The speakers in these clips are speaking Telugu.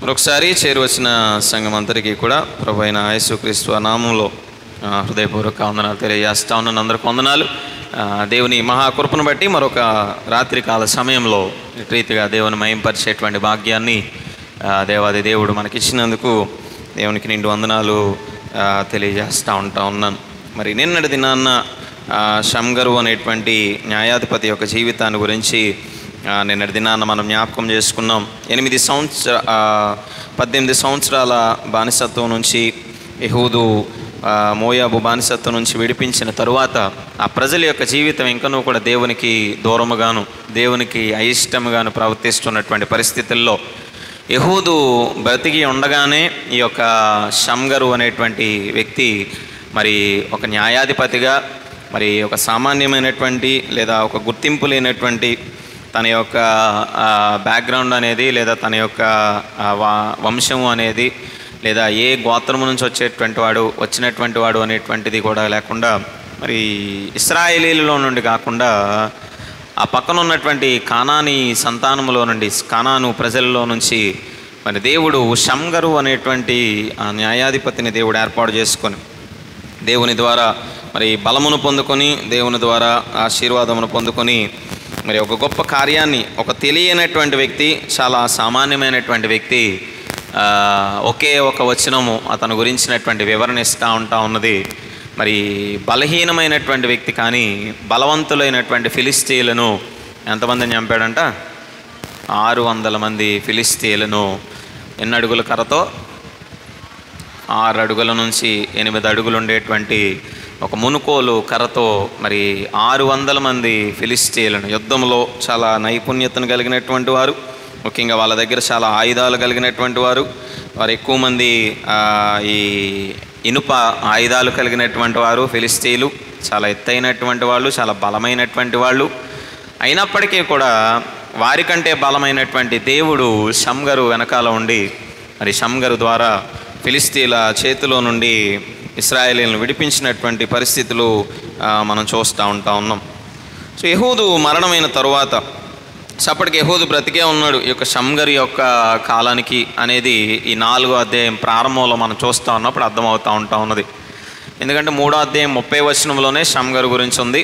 మరొకసారి చేరువచ్చిన సంఘం అంతటికీ కూడా ప్రభు అయిన యేసుక్రీస్తు నామములో హృదయపూర్వక వందనాలు తెలియజేస్తా ఉన్నాను. అందరికి వందనాలు. దేవుని మహాకృపను బట్టి మరొక రాత్రికాల సమయంలో రీతిగా దేవుని మహింపరిచేటువంటి భాగ్యాన్ని దేవాది దేవుడు మనకిచ్చినందుకు దేవునికి నిండు వందనాలు తెలియజేస్తూ ఉన్నాను. మరి నిన్నటి దినాన్న షంగరు అనేటువంటి న్యాయాధిపతి యొక్క జీవితాన్ని గురించి నిన్నటి దినాన్న మనం జ్ఞాపకం చేసుకున్నాం. 18 సంవత్సరాల బానిసత్వం నుంచి యెహూదు మోయాబు బానిసత్వం నుంచి విడిపించిన తరువాత ఆ ప్రజల యొక్క జీవితం ఇంకనూ కూడా దేవునికి దూరముగాను దేవునికి అయిష్టముగాను ప్రవర్తిస్తున్నటువంటి పరిస్థితుల్లో యెహూదు బ్రతికి ఉండగానే ఈ యొక్క షంగరు అనేటువంటి వ్యక్తి మరి ఒక న్యాయాధిపతిగా మరి ఒక సామాన్యమైనటువంటి లేదా ఒక గుర్తింపు లేనటువంటి తన యొక్క బ్యాక్గ్రౌండ్ అనేది లేదా తన యొక్క వంశము అనేది లేదా ఏ గోత్రము నుంచి వచ్చినటువంటి వాడు అనేటువంటిది కూడా లేకుండా మరి ఇశ్రాయేలీలలో నుండి కాకుండా ఆ పక్కన ఉన్నటువంటి కానానీ సంతానములో నుండి కానాను ప్రజలలో నుంచి మరి దేవుడు షంగరు అనేటువంటి ఆ న్యాయాధిపతిని దేవుడు ఏర్పాటు చేసుకొని దేవుని ద్వారా మరి బలమును పొందుకొని దేవుని ద్వారా ఆశీర్వాదమును పొందుకొని మరి ఒక గొప్ప కార్యాన్ని ఒక తెలియనటువంటి వ్యక్తి చాలా సామాన్యమైనటువంటి వ్యక్తి ఒకే ఒక వచనము అతను గురించినటువంటి వివరణ ఇస్తూ ఉన్నది. మరి బలహీనమైనటువంటి వ్యక్తి కానీ బలవంతులైనటువంటి ఫిలిస్తీయులను ఎంతమందిని చంపాడంట? 600 మంది ఫిలిస్తీయులను ఎన్ని అడుగుల కర్రతో? 6 అడుగుల నుంచి 8 అడుగులు ఉండేటువంటి ఒక మునుకోలు కర్రతో మరి 600 మంది ఫిలిస్తీయులను యుద్ధంలో చాలా నైపుణ్యతను కలిగినటువంటి వారు, ముఖ్యంగా వాళ్ళ దగ్గర చాలా ఆయుధాలు కలిగినటువంటి వారు ఎక్కువ మంది ఈ ఇనుప ఆయుధాలు కలిగినటువంటి వారు ఫిలిస్తీయులు. చాలా ఎత్తైనటువంటి వాళ్ళు, చాలా బలమైనటువంటి వాళ్ళు. అయినప్పటికీ కూడా వారికంటే బలమైనటువంటి దేవుడు షంగరు వెనకాల ఉండి మరి షంగరు ద్వారా ఫిలిస్తీయుల చేతిలో నుండి ఇశ్రాయేలీలను విడిపించినటువంటి పరిస్థితులు మనం చూస్తూ ఉన్నాం. సో యెహూదు మరణమైన తరువాత అప్పటికి యెహూదు బ్రతికే ఉన్నాడు ఈ యొక్క షంగరు యొక్క కాలానికి అనేది ఈ 4వ అధ్యాయం ప్రారంభంలో మనం చూస్తూ ఉన్నప్పుడు అర్థమవుతూ ఉన్నది. ఎందుకంటే 3వ అధ్యాయం 30వ వచనంలోనే షంగరు గురించి ఉంది.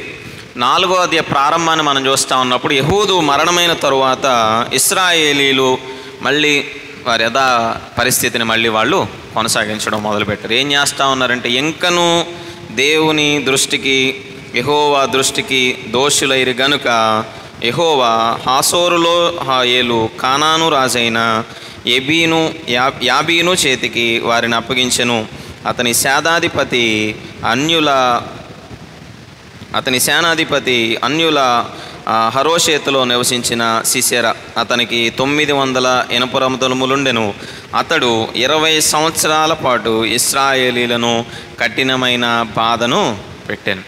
4వ అధ్యాయ ప్రారంభాన్ని మనం చూస్తూ ఉన్నప్పుడు యెహూదు మరణమైన తరువాత ఇశ్రాయేలీలు మళ్ళీ వారి యథా పరిస్థితిని మళ్ళీ వాళ్ళు కొనసాగించడం మొదలుపెట్టారు. ఏం చేస్తూ ఉన్నారంటే ఇంకనూ దేవుని దృష్టికి యెహోవా దృష్టికి దోషులైరు గనుక యెహోవా హాసోరులో ఏలు కానాను రాజైన యాబీను చేతికి వారిని అప్పగించెను. అతని సేనాధిపతి అన్యుల హరోషేతులో నివసించిన సిసెరా అతనికి 900 ఇనపరములుండెను. అతడు 20 సంవత్సరాల పాటు ఇశ్రాయేలీలను కఠినమైన బాధను పెట్టాను.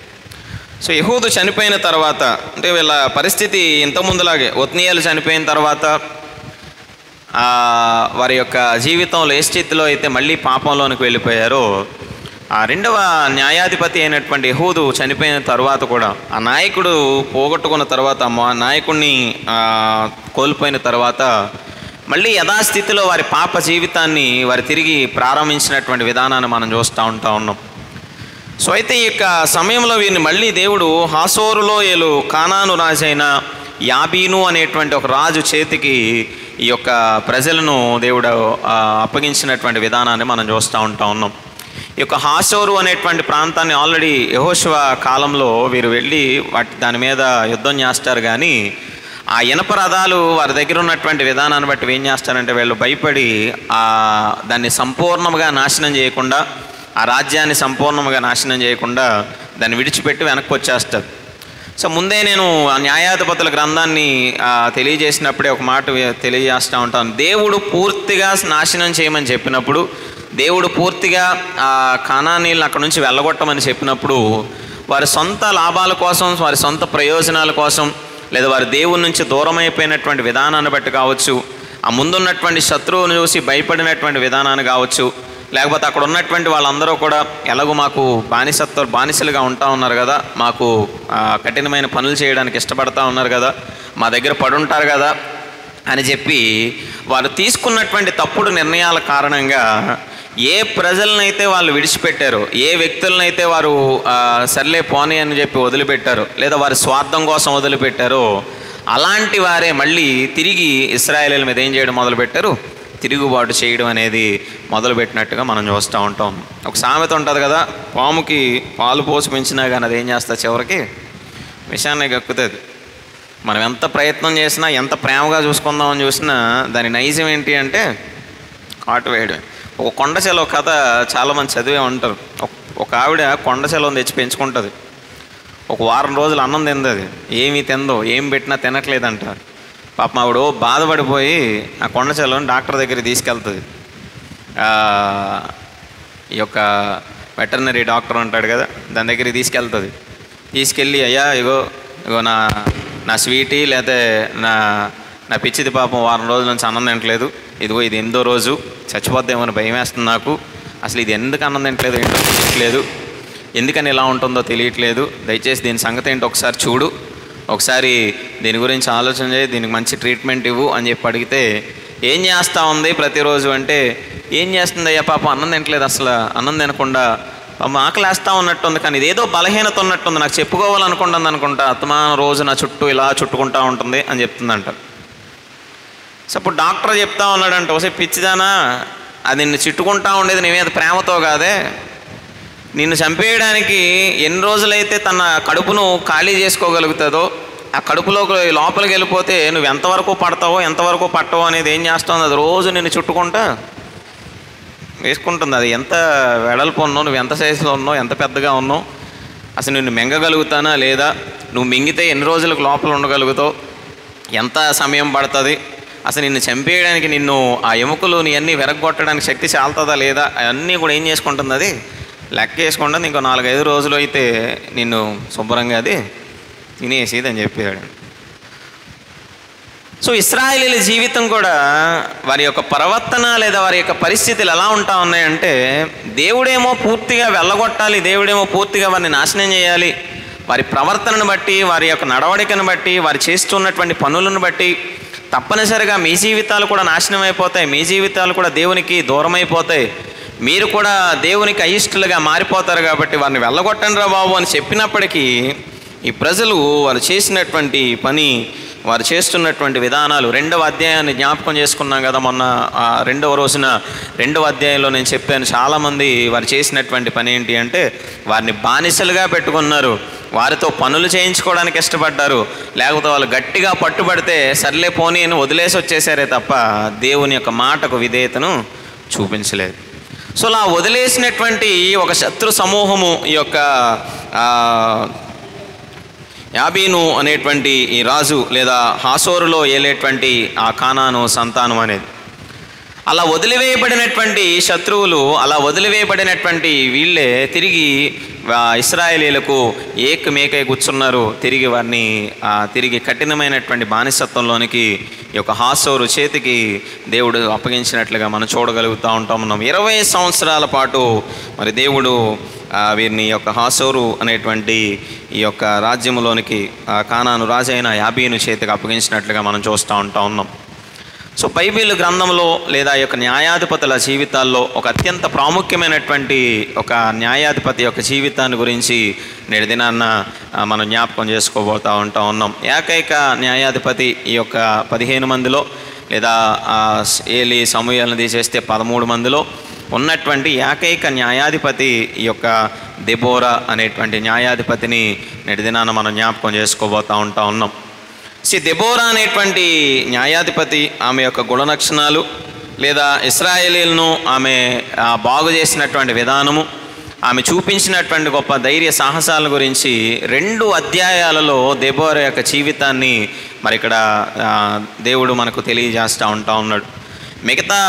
సో యెహూదు చనిపోయిన తర్వాత అంటే వీళ్ళ పరిస్థితి ఇంతకుముందులాగే ఒత్నీయేలు చనిపోయిన తర్వాత వారి యొక్క జీవితంలో ఏ స్థితిలో అయితే మళ్ళీ పాపంలోనికి వెళ్ళిపోయారో ఆ 2వ న్యాయాధిపతి అయినటువంటి యెహూదు చనిపోయిన తర్వాత కూడా ఆ నాయకుడు పోగొట్టుకున్న తర్వాత ఆ నాయకుడిని కోల్పోయిన తర్వాత మళ్ళీ యథాస్థితిలో వారి పాప జీవితాన్ని వారు తిరిగి ప్రారంభించినటువంటి విధానాన్ని మనం చూస్తూ ఉన్నాం. సో అయితే ఈ యొక్క సమయంలో వీరిని మళ్ళీ దేవుడు హాసోరులో ఏలు కానాను రాజైన యాబీను అనేటువంటి ఒక రాజు చేతికి ఈ యొక్క ప్రజలను దేవుడు అప్పగించినటువంటి విధానాన్ని మనం చూస్తూ ఉన్నాం. ఈ యొక్క హాసోరు అనేటువంటి ప్రాంతాన్ని ఆల్రెడీ యెహోషువ కాలంలో వీరు వెళ్ళి దాని మీద యుద్ధం చేస్తారు. కానీ ఆ ఇనప రథాలు వారి దగ్గర ఉన్నటువంటి విధానాన్ని బట్టి ఏం చేస్తారంటే వీళ్ళు భయపడి దాన్ని సంపూర్ణంగా నాశనం చేయకుండా ఆ రాజ్యాన్ని సంపూర్ణంగా నాశనం చేయకుండా దాన్ని విడిచిపెట్టి వెనక్కి వచ్చేస్తారు. సో ముందే నేను ఆ న్యాయాధిపతుల గ్రంథాన్ని తెలియజేసినప్పుడే ఒక మాట తెలియజేస్తూ ఉంటాను. దేవుడు పూర్తిగా నాశనం చేయమని చెప్పినప్పుడు, దేవుడు పూర్తిగా ఆ కానానీలను అక్కడ నుంచి వెళ్ళగొట్టమని చెప్పినప్పుడు వారి సొంత లాభాల కోసం, వారి సొంత ప్రయోజనాల కోసం, లేదా వారి దేవుని నుంచి దూరం అయిపోయినటువంటి విధానాన్ని బట్టి కావచ్చు, ఆ ముందున్నటువంటి శత్రువును చూసి భయపడినటువంటి విధానాన్ని కావచ్చు, లేకపోతే అక్కడ ఉన్నటువంటి వాళ్ళందరూ కూడా ఎలాగో మాకు బానిసలుగా ఉంటా ఉన్నారు కదా, మాకు కఠినమైన పనులు చేయడానికి ఇష్టపడతా ఉన్నారు కదా, మా దగ్గర పడుంటారు కదా అని చెప్పి వారు తీసుకున్నటువంటి తప్పుడు నిర్ణయాల కారణంగా ఏ ప్రజలనైతే వాళ్ళు విడిచిపెట్టారో, ఏ వ్యక్తులనైతే వారు సర్లే పోనీ అని చెప్పి వదిలిపెట్టారో, లేదా వారి స్వార్థం కోసం వదిలిపెట్టారో, అలాంటి వారే మళ్ళీ తిరిగి ఇశ్రాయేలీయుల మీద ఏం చేయడం మొదలుపెట్టారు? తిరుగుబాటు చేయడం అనేది మొదలుపెట్టినట్టుగా మనం చూస్తూ ఉంటాం. ఒక సామెత ఉంటుంది కదా, పాముకి పాలు పోసి పెంచినా కానీ అది ఏం చేస్తా, చివరికి విషయాన్ని గక్కుతుంది. మనం ఎంత ప్రయత్నం చేసినా, ఎంత ప్రేమగా చూసుకుందామని చూసినా దాని నైజం ఏంటి అంటే కాటు వేయడం. ఒక కొండ సెలవు కథ చాలామంది చదివే ఉంటారు. ఒక ఆవిడ కొండ సెలవుని తెచ్చి పెంచుకుంటుంది. ఒక వారం రోజులు అన్నం తిందది, ఏమీ తిందో, ఏం పెట్టినా తినట్లేదంట. పాపం ఆవిడ బాధపడిపోయి ఆ కొండ సెలవుని డాక్టర్ దగ్గరికి తీసుకెళ్తుంది. ఈ యొక్క వెటర్నరీ డాక్టర్ ఉంటాడు కదా, దాని దగ్గరికి తీసుకెళ్తుంది. తీసుకెళ్ళి అయ్యా ఇగో ఇగో నా స్వీటీ లేదా నా పిచ్చిది పాపం వారం రోజుల నుంచి అన్నం తినట్లేదు, ఇదిగో ఇది 8వ రోజు, చచ్చిపోద్దేమని భయం వేస్తుంది నాకు, అసలు ఇది ఎందుకు అన్నం తినట్లేదు ఏంటో తెలియట్లేదు, ఎందుకని ఇలా ఉంటుందో తెలియట్లేదు, దయచేసి దీని సంగతి ఏంటో ఒకసారి చూడు, ఒకసారి దీని గురించి ఆలోచన చేయి, దీనికి మంచి ట్రీట్మెంట్ ఇవ్వు అని చెప్పి అడిగితే, ఏం చేస్తూ ఉంది ప్రతిరోజు అంటే, ఏం చేస్తుంది అయ్యా పాపం అన్నం తినట్లేదు, అసలు అన్నం తినకుండా ఆకలి వేస్తూ ఉన్నట్టుంది, కానీ ఇదేదో బలహీనత ఉన్నట్టుంది, నాకు చెప్పుకోవాలనుకుంటుంది అనుకుంటా, అత్తమాన రోజు నా చుట్టూ ఇలా చుట్టుకుంటూ ఉంటుంది అని చెప్తుందంట. సో అప్పుడు డాక్టర్ చెప్తా ఉన్నాడంట, ఒకసారి పిచ్చిదానా, అది నిన్ను చుట్టుకుంటా ఉండేది నీ మీద ప్రేమతో కాదే, నిన్ను చంపేయడానికి ఎన్ని రోజులైతే తన కడుపును ఖాళీ చేసుకోగలుగుతుందో, ఆ కడుపులోకి లోపలికి వెళ్ళిపోతే నువ్వు ఎంతవరకు పడతావో ఎంతవరకు పట్టవో అనేది ఏం చేస్తావు, అది రోజు నిన్ను చుట్టుకుంటా వేసుకుంటుంది. అది ఎంత వెడల్పు ఉన్నావు, నువ్వు ఎంత సైజులో ఉన్నావు, ఎంత పెద్దగా ఉన్నావు, అసలు నిన్ను మింగగలుగుతానా లేదా, నువ్వు మింగితే ఎన్ని రోజులకు లోపల ఉండగలుగుతావు, ఎంత సమయం పడుతుంది, అసలు నిన్ను చంపేయడానికి నిన్ను ఆ ఎముకలు నీ అన్నీ విరగొట్టడానికి శక్తి చాలుతుందా లేదా, అవన్నీ కూడా ఏం చేసుకుంటుంది, అది లెక్క వేసుకుంటుంది. ఇంకో 4-5 రోజులు అయితే నిన్ను శుభ్రంగా అది తినేసేది అని చెప్పాడు. సో ఇశ్రాయేలీయుల జీవితం కూడా వారి యొక్క ప్రవర్తన లేదా వారి యొక్క పరిస్థితులు ఎలా ఉంటా ఉన్నాయంటే, దేవుడేమో పూర్తిగా వెళ్ళగొట్టాలి, దేవుడేమో పూర్తిగా వారిని నాశనం చేయాలి, వారి ప్రవర్తనను బట్టి, వారి యొక్క నడవడికను బట్టి, వారు చేస్తున్నటువంటి పనులను బట్టి తప్పనిసరిగా మీ జీవితాలు కూడా నాశనం అయిపోతాయి, మీ జీవితాలు కూడా దేవునికి దూరం అయిపోతాయి, మీరు కూడా దేవునికి అయిష్టులుగా మారిపోతారు, కాబట్టి వారిని వెళ్ళగొట్టండి రా బాబు అని చెప్పినప్పటికీ ఈ ప్రజలు వారు చేసినటువంటి పని, వారు చేస్తున్నటువంటి విధానాలు, 2వ అధ్యాయాన్ని జ్ఞాపకం చేసుకున్నాం కదా మొన్న, 2వ రోజున 2వ అధ్యాయంలో నేను చెప్పాను, చాలామంది వారు చేసినటువంటి పని ఏంటి అంటే వారిని బానిసలుగా పెట్టుకున్నారు, వారితో పనులు చేయించుకోవడానికి ఇష్టపడ్డారు, లేకపోతే వాళ్ళు గట్టిగా పట్టుబడితే సర్లే పోనీ అని వదిలేసి వచ్చేసారే తప్ప దేవుని యొక్క మాటకు విధేయతను చూపించలేదు. సో అలా వదిలేసినటువంటి ఒక శత్రు సమూహము ఈ యొక్క యాబీను అనేటువంటి ఈ రాజు లేదా హాసోరులో ఏలేటువంటి ఆ కానాను సంతానం అనేది, అలా వదిలివేయబడినటువంటి శత్రువులు, అలా వదిలివేయబడినటువంటి వీళ్ళే తిరిగి ఇశ్రాయేలీయులకు ఏకమేకై కూర్చున్నారు. తిరిగి వారిని తిరిగి కఠినమైనటువంటి బానిసత్వంలోనికి ఈ యొక్క హాసోరు చేతికి దేవుడు అప్పగించినట్లుగా మనం చూడగలుగుతూ ఉన్నాం. 20 సంవత్సరాల పాటు మరి దేవుడు వీరిని యొక్క హాసోరు అనేటువంటి ఈ యొక్క రాజ్యంలోనికి కానాను రాజైన యాబీను చేతికి అప్పగించినట్లుగా మనం చూస్తూ ఉన్నాం. సో బైబిల్ గ్రంథంలో లేదా ఈ యొక్క న్యాయాధిపతుల జీవితాల్లో ఒక అత్యంత ప్రాముఖ్యమైనటువంటి ఒక న్యాయాధిపతి యొక్క జీవితాన్ని గురించి నేటి దినాన్న మనం జ్ఞాపకం చేసుకోబోతూ ఉన్నాం. ఏకైక న్యాయాధిపతి ఈ యొక్క 15 మందిలో లేదా ఏలి సమూయేలును తీసేస్తే 13 మందిలో ఉన్నటువంటి ఏకైక న్యాయాధిపతి ఈ యొక్క దెబోరా అనేటువంటి న్యాయాధిపతిని నేటి దినాన మనం జ్ఞాపకం చేసుకోబోతూ ఉన్నాం. దెబోరా అనేటువంటి న్యాయాధిపతి, ఆమె యొక్క గుణలక్షణాలు లేదా ఇశ్రాయేలీయులను ఆమె బాగు చేసినటువంటి విధానము, ఆమె చూపించినటువంటి గొప్ప ధైర్య సాహసాల గురించి 2 అధ్యాయాలలో దెబోరా యొక్క జీవితాన్ని మరి ఇక్కడ దేవుడు మనకు తెలియజేస్తూ ఉన్నాడు. మిగతా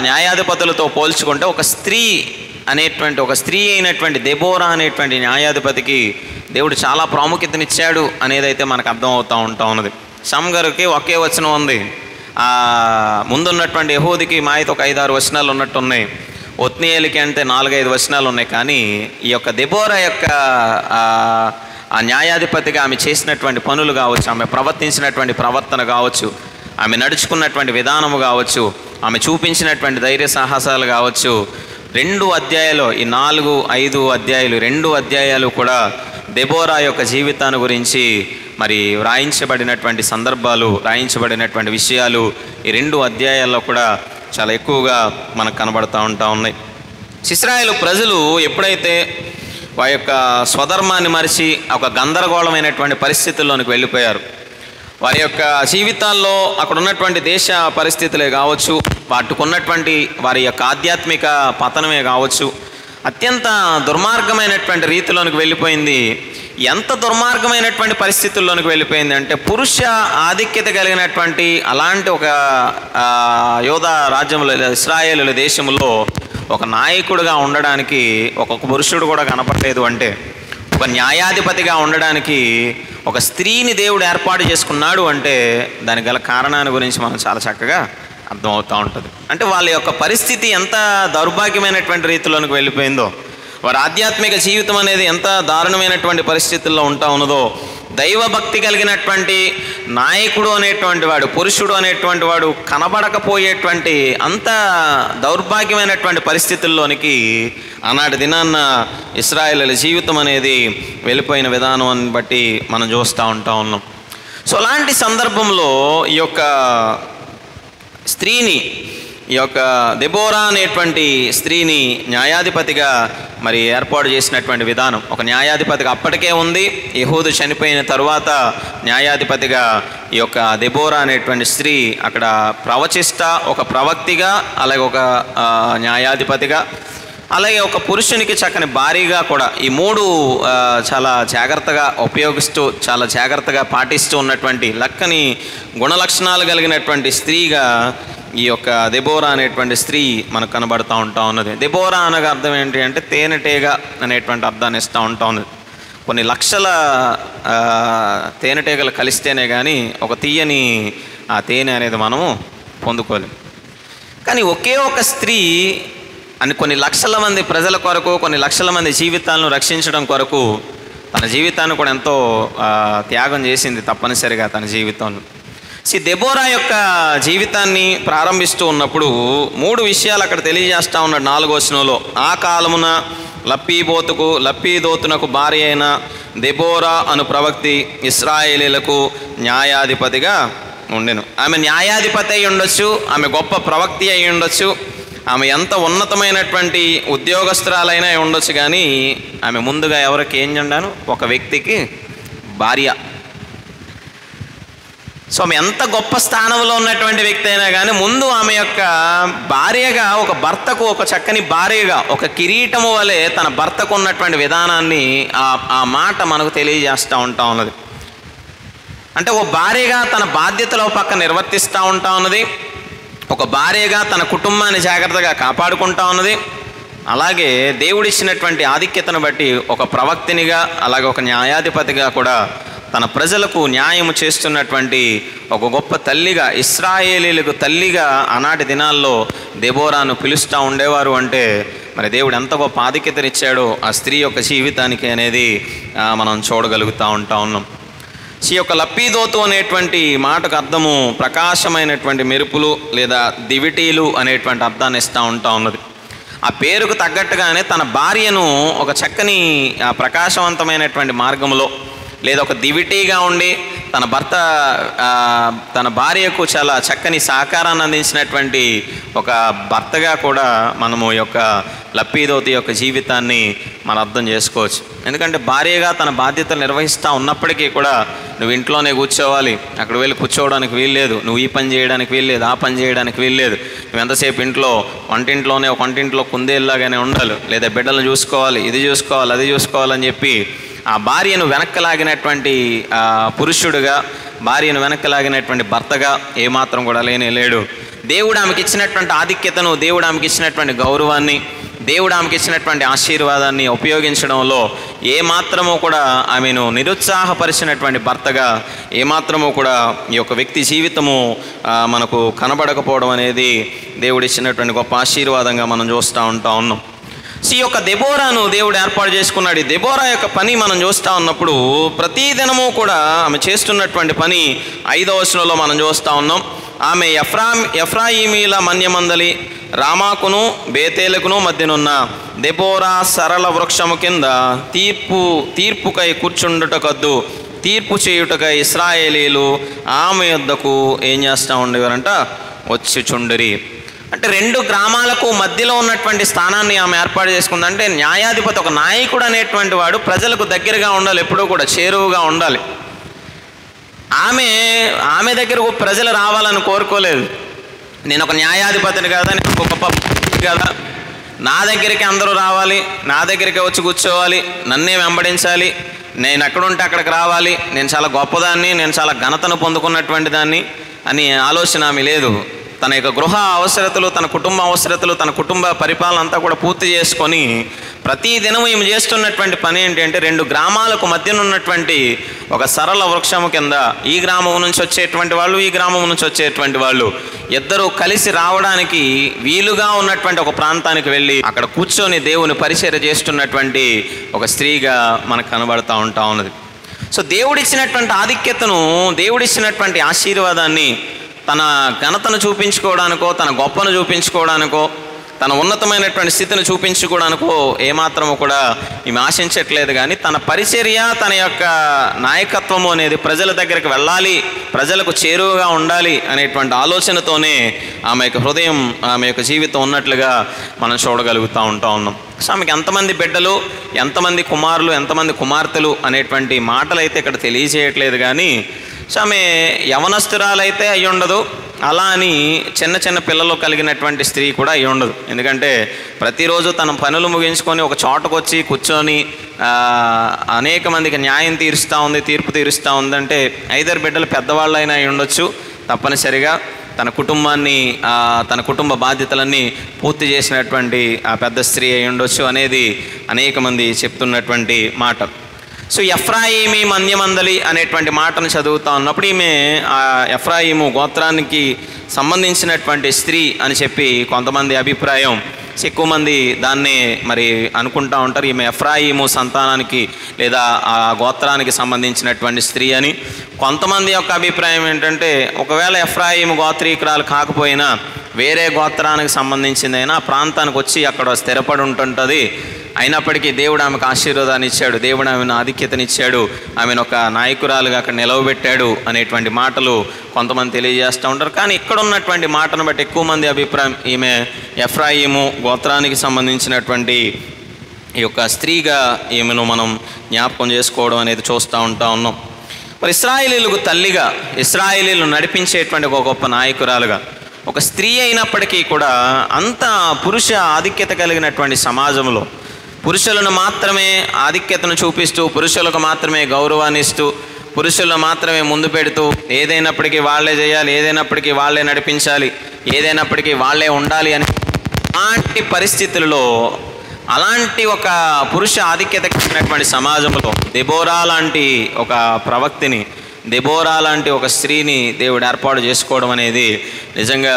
న్యాయాధిపతులతో పోల్చుకుంటే ఒక స్త్రీ అయినటువంటి దెబోరా అనేటువంటి న్యాయాధిపతికి దేవుడు చాలా ప్రాముఖ్యతనిచ్చాడు అనేదైతే మనకు అర్థం అవుతూ ఉన్నది. షమ్గరుకి ఒకే వచనం ఉంది, ముందున్నటువంటి యెహూదికి మాయతో ఒక 5-6 వచనాలు ఉన్నట్టున్నాయి, ఒత్నీయేలుకి అంటే 4-5 వచనాలు ఉన్నాయి. కానీ ఈ యొక్క దెబోరా యొక్క ఆ న్యాయాధిపతిగా ఆమె చేసినటువంటి పనులు కావచ్చు, ఆమె ప్రవర్తించినటువంటి ప్రవర్తన కావచ్చు, ఆమె నడుచుకున్నటువంటి విధానము కావచ్చు, ఆమె చూపించినటువంటి ధైర్య సాహసాలు కావచ్చు, 2 అధ్యాయాలు, ఈ 4, 5 అధ్యాయాలు, 2 అధ్యాయాలు కూడా దెబోరా యొక్క జీవితాన్ని గురించి మరి వ్రాయించబడినటువంటి సందర్భాలు, వ్రాయించబడినటువంటి విషయాలు ఈ 2 అధ్యాయాల్లో కూడా చాలా ఎక్కువగా మనకు కనబడుతూ ఉన్నాయి. ఇశ్రాయేలు ప్రజలు ఎప్పుడైతే వారి యొక్క స్వధర్మాన్ని మరిచి ఒక గందరగోళమైనటువంటి పరిస్థితుల్లోనికి వెళ్ళిపోయారు, వారి యొక్క జీవితాల్లో అక్కడ ఉన్నటువంటి దేశ పరిస్థితులే కావచ్చు, వాటికున్నటువంటి వారి యొక్క ఆధ్యాత్మిక పతనమే కావచ్చు, అత్యంత దుర్మార్గమైనటువంటి రీతిలోనికి వెళ్ళిపోయింది. ఎంత దుర్మార్గమైనటువంటి పరిస్థితుల్లోనికి వెళ్ళిపోయింది అంటే, పురుష ఆధిక్యత కలిగినటువంటి అలాంటి ఒక యోధా రాజ్యంలో, ఇశ్రాయేలు దేశంలో ఒక నాయకుడిగా ఉండడానికి ఒక్కొక్క పురుషుడు కూడా కనపడలేదు. అంటే ఒక న్యాయాధిపతిగా ఉండడానికి ఒక స్త్రీని దేవుడు ఏర్పాటు చేసుకున్నాడు అంటే దానికి గల కారణాన్ని గురించి మనం చాలా చక్కగా అర్థమవుతూ ఉంటుంది. అంటే వాళ్ళ యొక్క పరిస్థితి ఎంత దౌర్భాగ్యమైనటువంటి రీతిలోనికి వెళ్ళిపోయిందో, వారి ఆధ్యాత్మిక జీవితం అనేది ఎంత దారుణమైనటువంటి పరిస్థితుల్లో ఉంటా ఉన్నదో, దైవభక్తి కలిగినటువంటి నాయకుడు అనేటువంటి వాడు, పురుషుడు అనేటువంటి వాడు కనబడకపోయేటువంటి అంత దౌర్భాగ్యమైనటువంటి పరిస్థితుల్లోనికి ఆనాటి దినాన్న ఇశ్రాయేలు జీవితం అనేది వెళ్ళిపోయిన విధానం బట్టి మనం చూస్తూ ఉన్నాం. సో అలాంటి సందర్భంలో ఈ యొక్క స్త్రీని, ఈ యొక్క దెబోరా అనేటువంటి స్త్రీని న్యాయాధిపతిగా మరి ఏర్పాటు చేసినటువంటి విధానం, ఒక న్యాయాధిపతిగా అప్పటికే ఉంది. యెహూదు చనిపోయిన తరువాత న్యాయాధిపతిగా ఈ యొక్క దెబోరా అనేటువంటి స్త్రీ అక్కడ ప్రవచిస్తా, ఒక ప్రవక్తిగా, అలాగే ఒక న్యాయాధిపతిగా, అలాగే ఒక పురుషునికి చక్కని భారీగా కూడా, ఈ 3 చాలా జాగ్రత్తగా ఉపయోగిస్తూ, చాలా జాగ్రత్తగా పాటిస్తూ ఉన్నటువంటి లక్కని గుణలక్షణాలు కలిగినటువంటి స్త్రీగా ఈ యొక్క దెబోరా అనేటువంటి స్త్రీ మనకు కనబడుతూ ఉన్నది. దెబోరా అనగా అర్థం ఏంటి అంటే తేనెటీగ అనేటువంటి అర్థాన్ని ఇస్తూ ఉన్నది. కొన్ని లక్షల తేనెటీగలు కలిస్తేనే కానీ ఒక తీయని ఆ తేనె అనేది మనము పొందుకోలేం. కానీ ఒకే ఒక స్త్రీ అని కొన్ని లక్షల మంది ప్రజల కొరకు, కొన్ని లక్షల మంది జీవితాలను రక్షించడం కొరకు తన జీవితాన్ని కూడా ఎంతో త్యాగం చేసింది తప్పనిసరిగా తన జీవితంలో. దెబోరా యొక్క జీవితాన్ని ప్రారంభిస్తూ ఉన్నప్పుడు 3 విషయాలు అక్కడ తెలియజేస్తూ ఉన్నాడు 4వ వచనంలో. ఆ కాలమున లప్పీదోతునకు భార్య అయిన దెబోరా అను ప్రవక్తి ఇశ్రాయేలీలకు న్యాయాధిపతిగా ఉండెను. ఆమె న్యాయాధిపతి అయి ఉండొచ్చు, ఆమె గొప్ప ప్రవక్తి అయి ఉండొచ్చు, ఆమె ఎంత ఉన్నతమైనటువంటి ఉద్యోగస్తురాలైనా ఉండొచ్చు, కానీ ఆమె ముందుగా ఎవరికి ఏం చెండాను? ఒక వ్యక్తికి భార్య. సో ఆమె ఎంత గొప్ప స్థానంలో ఉన్నటువంటి వ్యక్తి అయినా కానీ ముందు ఆమె యొక్క భార్యగా, ఒక భర్తకు ఒక చక్కని భార్యగా, ఒక కిరీటము వలె తన భర్తకు ఉన్నటువంటి విధానాన్ని ఆ మాట మనకు తెలియజేస్తూ ఉన్నది. అంటే ఒక భార్యగా తన బాధ్యతలో పక్క నిర్వర్తిస్తూ ఉన్నది, ఒక భార్యగా తన కుటుంబాన్ని జాగ్రత్తగా కాపాడుకుంటా ఉన్నది. అలాగే దేవుడిచ్చినటువంటి ఆధిక్యతను బట్టి ఒక ప్రవక్తినిగా, అలాగే ఒక న్యాయాధిపతిగా కూడా తన ప్రజలకు న్యాయము చేస్తున్నటువంటి ఒక గొప్ప తల్లిగా, ఇశ్రాయేలీలకు తల్లిగా ఆనాటి దినాల్లో దెబోరాను పిలుస్తూ ఉండేవారు. అంటే మరి దేవుడు ఎంత గొప్ప ఆధిక్యతనిచ్చాడో ఆ స్త్రీ యొక్క జీవితానికి అనేది మనం చూడగలుగుతూ ఉన్నాం. ఈ యొక్క లప్పీదోతు అనేటువంటి మాటకు అర్థము ప్రకాశమైనటువంటి మెరుపులు లేదా దివిటీలు అనేటువంటి అర్థాన్ని ఇస్తూ ఉన్నది. ఆ పేరుకు తగ్గట్టుగానే తన భార్యను ఒక చక్కని ప్రకాశవంతమైనటువంటి మార్గంలో, లేదా ఒక దివిటీగా ఉండి తన భార్యకు చాలా చక్కని సహకారాన్ని అందించినటువంటి ఒక భర్తగా కూడా మనము ఈ యొక్క లప్పీదోతి యొక్క జీవితాన్ని మనం అర్థం చేసుకోవచ్చు. ఎందుకంటే భార్యగా తన బాధ్యతలు నిర్వహిస్తూ ఉన్నప్పటికీ కూడా నువ్వు ఇంట్లోనే కూర్చోవాలి, అక్కడ వెళ్ళి కూర్చోవడానికి వీల్లేదు, నువ్వు ఈ పని చేయడానికి వీల్లేదు, ఆ పని చేయడానికి వీల్లేదు, నువ్వు ఎంతసేపు ఇంట్లో వంటింట్లో కుందేలాగానే ఉండాలి, లేదా బిడ్డలను చూసుకోవాలి, ఇది చూసుకోవాలి, అది చూసుకోవాలని చెప్పి ఆ భార్యను వెనక్కలాగినటువంటి పురుషుడుగా, భార్యను వెనక్కలాగినటువంటి భర్తగా ఏమాత్రం కూడా లేడు. దేవుడు ఆమెకి ఇచ్చినటువంటి ఆధిక్యతను, దేవుడు ఆమెకి ఇచ్చినటువంటి గౌరవాన్ని, దేవుడు ఆమెకి ఇచ్చినటువంటి ఆశీర్వాదాన్ని ఉపయోగించడంలో ఏమాత్రమూ కూడా ఆమెను నిరుత్సాహపరిచినటువంటి భర్తగా ఏమాత్రమూ కూడా ఈ యొక్క వ్యక్తి జీవితము మనకు కనబడకపోవడం అనేది దేవుడు ఇచ్చినటువంటి గొప్ప ఆశీర్వాదంగా మనం చూస్తూ ఉన్నాం. ఈ యొక్క దెబోరాను దేవుడు ఏర్పాటు చేసుకున్నాడు. ఈ దెబోరా యొక్క పని మనం చూస్తూ ఉన్నప్పుడు ప్రతిదినము కూడా ఆమె చేస్తున్నటువంటి పని 5వ వచనంలో మనం చూస్తూ ఉన్నాం. ఆమె ఎఫ్రాయిమీల మన్యమందలి రామాకును బేతేలకును మధ్యనున్న దెబోరా సరళ వృక్షము కింద తీర్పుకై కూర్చుండుటకద్దు, తీర్పు చేయుటకై ఇశ్రాయేలీలు ఆమె యొద్దకు ఏం చేస్తూ ఉండేవారంట, వచ్చి చుండిరి. అంటే 2 గ్రామాలకు మధ్యలో ఉన్నటువంటి స్థానాన్ని ఆమె ఏర్పాటు చేసుకుంది. అంటే న్యాయాధిపతి, ఒక నాయకుడు అనేటువంటి వాడు ప్రజలకు దగ్గరగా ఉండాలి, ఎప్పుడూ కూడా చేరువుగా ఉండాలి. ఆమె దగ్గరకు ప్రజలు రావాలని కోరుకోలేదు. నేను ఒక న్యాయాధిపతిని కదా, నేను ఒక గొప్ప కదా, నా దగ్గరికి అందరూ రావాలి, నా దగ్గరికి వచ్చి కూర్చోవాలి, నన్నే వెంబడించాలి, నేను ఎక్కడుంటే అక్కడికి రావాలి, నేను చాలా గొప్పదాన్ని, నేను చాలా ఘనతను పొందుకున్నటువంటి దాన్ని అని ఆలోచన ఆమె లేదు. తన యొక్క గృహ అవసరతలు, తన కుటుంబ అవసరతలు, తన కుటుంబ పరిపాలన అంతా కూడా పూర్తి చేసుకొని ప్రతి దినం ఈమె చేస్తున్నటువంటి పని ఏంటంటే 2 గ్రామాలకు మధ్యన ఉన్నటువంటి ఒక సరళ వృక్షము కింద ఈ గ్రామం నుంచి వచ్చేటువంటి వాళ్ళు, ఈ గ్రామం నుంచి వచ్చేటువంటి వాళ్ళు ఇద్దరూ కలిసి రావడానికి వీలుగా ఉన్నటువంటి ఒక ప్రాంతానికి వెళ్ళి అక్కడ కూర్చొని దేవుని పరిచర్య చేస్తున్నటువంటి ఒక స్త్రీగా మనకు కనబడతా ఉంటా ఉన్నది. సో దేవుడిచ్చినటువంటి ఆధిక్యతను, దేవుడిచ్చినటువంటి ఆశీర్వాదాన్ని తన ఘనతను చూపించుకోవడానికో, తన గొప్పను చూపించుకోవడానికో, తన ఉన్నతమైనటువంటి స్థితిని చూపించుకోవడానికో ఏమాత్రము కూడా ఈమె ఆశించట్లేదు. కానీ తన పరిచర్య, తన యొక్క నాయకత్వము అనేది ప్రజల దగ్గరికి వెళ్ళాలి, ప్రజలకు చేరువగా ఉండాలి అనేటువంటి ఆలోచనతోనే ఆమె యొక్క హృదయం, ఆమె యొక్క జీవితం ఉన్నట్లుగా మనం చూడగలుగుతూ ఉన్నాం. సో ఆమెకి ఎంతమంది బిడ్డలు, ఎంతమంది కుమారులు, ఎంతమంది కుమార్తెలు అనేటువంటి మాటలు అయితే ఇక్కడ తెలియజేయట్లేదు. కానీ సో ఆమె యవనస్తురాలైతే అయి ఉండదు, అలా అని చిన్న చిన్న పిల్లలు కలిగినటువంటి స్త్రీ కూడా అయి ఉండదు. ఎందుకంటే ప్రతిరోజు తన పనులు ముగించుకొని ఒక చోటకు వచ్చి కూర్చొని అనేక మందికి న్యాయం తీర్పు తీరుస్తూ ఉందంటే 5 బిడ్డలు పెద్దవాళ్ళైనా అయి ఉండొచ్చు. తప్పనిసరిగా తన కుటుంబాన్ని, తన కుటుంబ బాధ్యతలన్నీ పూర్తి చేసినటువంటి ఆ పెద్ద స్త్రీ అయి ఉండొచ్చు అనేది అనేక మంది చెప్తున్నటువంటి మాట. సో ఎఫ్రాయిమీ మన్యమందలి అనేటువంటి మాటను చదువుతా ఉన్నప్పుడు ఈమె ఆ ఎఫ్రాయిము గోత్రానికి సంబంధించినటువంటి స్త్రీ అని చెప్పి కొంతమంది అభిప్రాయం, ఎక్కువ మంది దాన్నే మరి అనుకుంటా ఉంటారు. ఈమె ఎఫ్రాయిము సంతానానికి లేదా ఆ గోత్రానికి సంబంధించినటువంటి స్త్రీ అని. కొంతమంది యొక్క అభిప్రాయం ఏంటంటే ఒకవేళ ఎఫ్రాయిము గోత్రీకురాలు కాకపోయినా వేరే గోత్రానికి సంబంధించిందైనా ఆ ప్రాంతానికి వచ్చి అక్కడ స్థిరపడి ఉంటుంటుంది. అయినప్పటికీ దేవుడు ఆమెకు ఆశీర్వాదాన్ని ఇచ్చాడు, దేవుడు ఆమెను ఆధిక్యతనిచ్చాడు, ఆమెను ఒక నాయకురాలుగా అక్కడ నిలవబెట్టాడు అనేటువంటి మాటలు కొంతమంది తెలియజేస్తూ ఉంటారు. కానీ ఇక్కడ ఉన్నటువంటి మాటను బట్టి ఎక్కువ మంది అభిప్రాయం ఈమె ఎఫ్రాయిము గోత్రానికి సంబంధించినటువంటి ఈ యొక్క స్త్రీగా ఈమెను మనం జ్ఞాపకం చేసుకోవడం అనేది చూస్తూ ఉన్నాం. మరి ఇశ్రాయేలీలకు తల్లిగా, ఇశ్రాయేలీలు నడిపించేటువంటి ఒక గొప్ప నాయకురాలుగా ఒక స్త్రీ అయినప్పటికీ కూడా అంత పురుష ఆధిక్యత కలిగినటువంటి సమాజంలో పురుషులను మాత్రమే ఆధిక్యతను చూపిస్తూ, పురుషులకు మాత్రమే గౌరవాన్ని ఇస్తూ, పురుషులను మాత్రమే ముందు పెడుతూ, ఏదైనప్పటికీ వాళ్ళే చేయాలి, ఏదైనప్పటికీ వాళ్ళే నడిపించాలి, ఏదైనప్పటికీ వాళ్ళే ఉండాలి అని అలాంటి పరిస్థితులలో, అలాంటి ఒక పురుష ఆధిక్యత కలిగినటువంటి సమాజంలో దెబోరా లాంటి ఒక ప్రవక్తిని, దెబోరా లాంటి ఒక స్త్రీని దేవుడు ఏర్పాటు చేసుకోవడం అనేది నిజంగా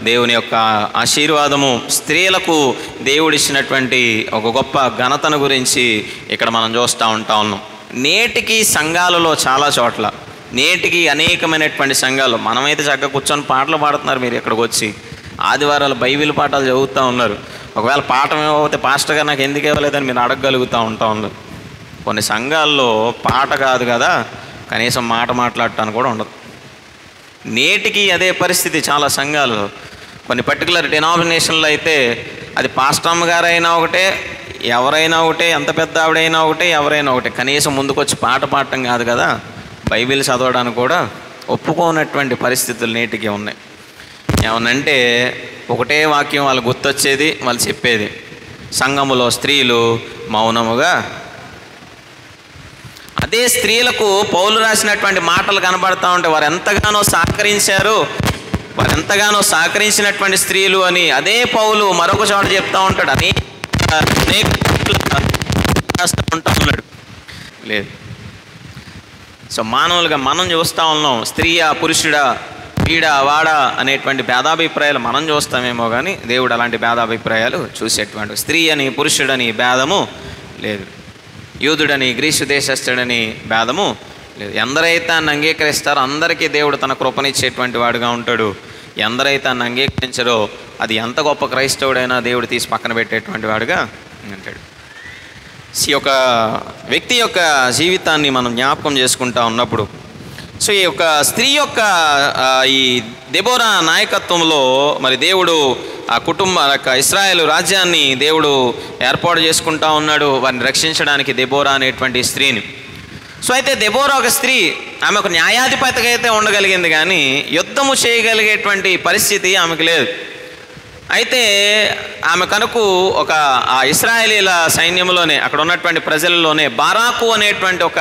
దేవుని యొక్క ఆశీర్వాదము. స్త్రీలకు దేవుడిచ్చినటువంటి ఒక గొప్ప ఘనతను గురించి ఇక్కడ మనం చూస్తూ ఉన్నాం. నేటికి సంఘాలలో చాలా చోట్ల, నేటికి అనేకమైనటువంటి సంఘాలు, మనమైతే చక్కగా కూర్చొని పాటలు పాడుతున్నారు, మీరు ఇక్కడికి వచ్చి ఆదివారాలు బైబిల్ పాఠాలు చదువుతూ ఉన్నారు. ఒకవేళ పాఠం ఏమైతే పాస్టర్ గారు నాకు ఎందుకు ఇవ్వలేదని మీరు అడగగలుగుతూ ఉన్నారు. కొన్ని సంఘాల్లో పాట కాదు కదా, కనీసం మాట్లాడటానికి కూడా ఉండదు. నేటికి అదే పరిస్థితి చాలా సంఘాలు. కొన్ని పర్టికులర్ డినామినేషన్లో అయితే అది పాస్టమ్ గారైనా ఒకటే, ఎవరైనా ఒకటే, ఎంత పెద్ద ఆవిడైనా ఒకటే, ఎవరైనా ఒకటే, కనీసం ముందుకొచ్చి పాట పాడటం కాదు కదా, బైబిల్ చదవడానికి కూడా ఒప్పుకోనటువంటి పరిస్థితులు నేటికి ఉన్నాయి. ఏమనంటే ఒకటే వాక్యం వాళ్ళు గుర్తొచ్చేది, వాళ్ళు చెప్పేది, సంఘములో స్త్రీలు మౌనముగా. అదే స్త్రీలకు పౌలు రాసినటువంటి మాటలు కనబడతా ఉంటే వారు ఎంతగానో సహకరించారు, వారు ఎంతగానో సహకరించినటువంటి స్త్రీలు అని అదే పౌలు మరొక చోట చెప్తా ఉంటాడు. ఉంటా ఉన్నాడు లేదు. సో మానవులుగా మనం చూస్తూ ఉన్నాం, స్త్రీయా పురుషుడా వీడా వాడా అనేటువంటి భేదాభిప్రాయాలు మనం చూస్తామేమో కానీ దేవుడు అలాంటి భేదాభిప్రాయాలు చూసేటువంటి, స్త్రీ అని పురుషుడని భేదము లేదు, యూదుడని గ్రీసు దేశస్థుడని భేదము లేదు. ఎందరైతే ఆయన అంగీకరిస్తారో అందరికీ దేవుడు తన కృపనిచ్చేటువంటి వాడుగా ఉంటాడు. ఎందరైతే ఆయన అంగీకరించారో అది ఎంత గొప్ప క్రైస్తవుడైనా దేవుడు తీసి పక్కన పెట్టేటువంటి వాడుగా ఉంటాడు. ఈ యొక్క వ్యక్తి యొక్క జీవితాన్ని మనం జ్ఞాపకం చేసుకుంటా ఉన్నప్పుడు, సో ఈ యొక్క స్త్రీ యొక్క ఈ దెబోరా నాయకత్వంలో మరి దేవుడు ఆ ఇశ్రాయేలు రాజ్యాన్ని దేవుడు ఏర్పాటు చేసుకుంటా ఉన్నాడు, వారిని రక్షించడానికి దెబోరా అనేటువంటి స్త్రీని. సో అయితే దెబోరా ఒక స్త్రీ, ఆమె ఒక న్యాయాధిపతిగా అయితే ఉండగలిగింది కానీ యుద్ధము చేయగలిగేటువంటి పరిస్థితి ఆమెకు లేదు. అయితే ఆమె కనుక ఆ ఇశ్రాయేలీల సైన్యంలోనే అక్కడ ఉన్నటువంటి ప్రజలలోనే బారాకు అనేటువంటి ఒక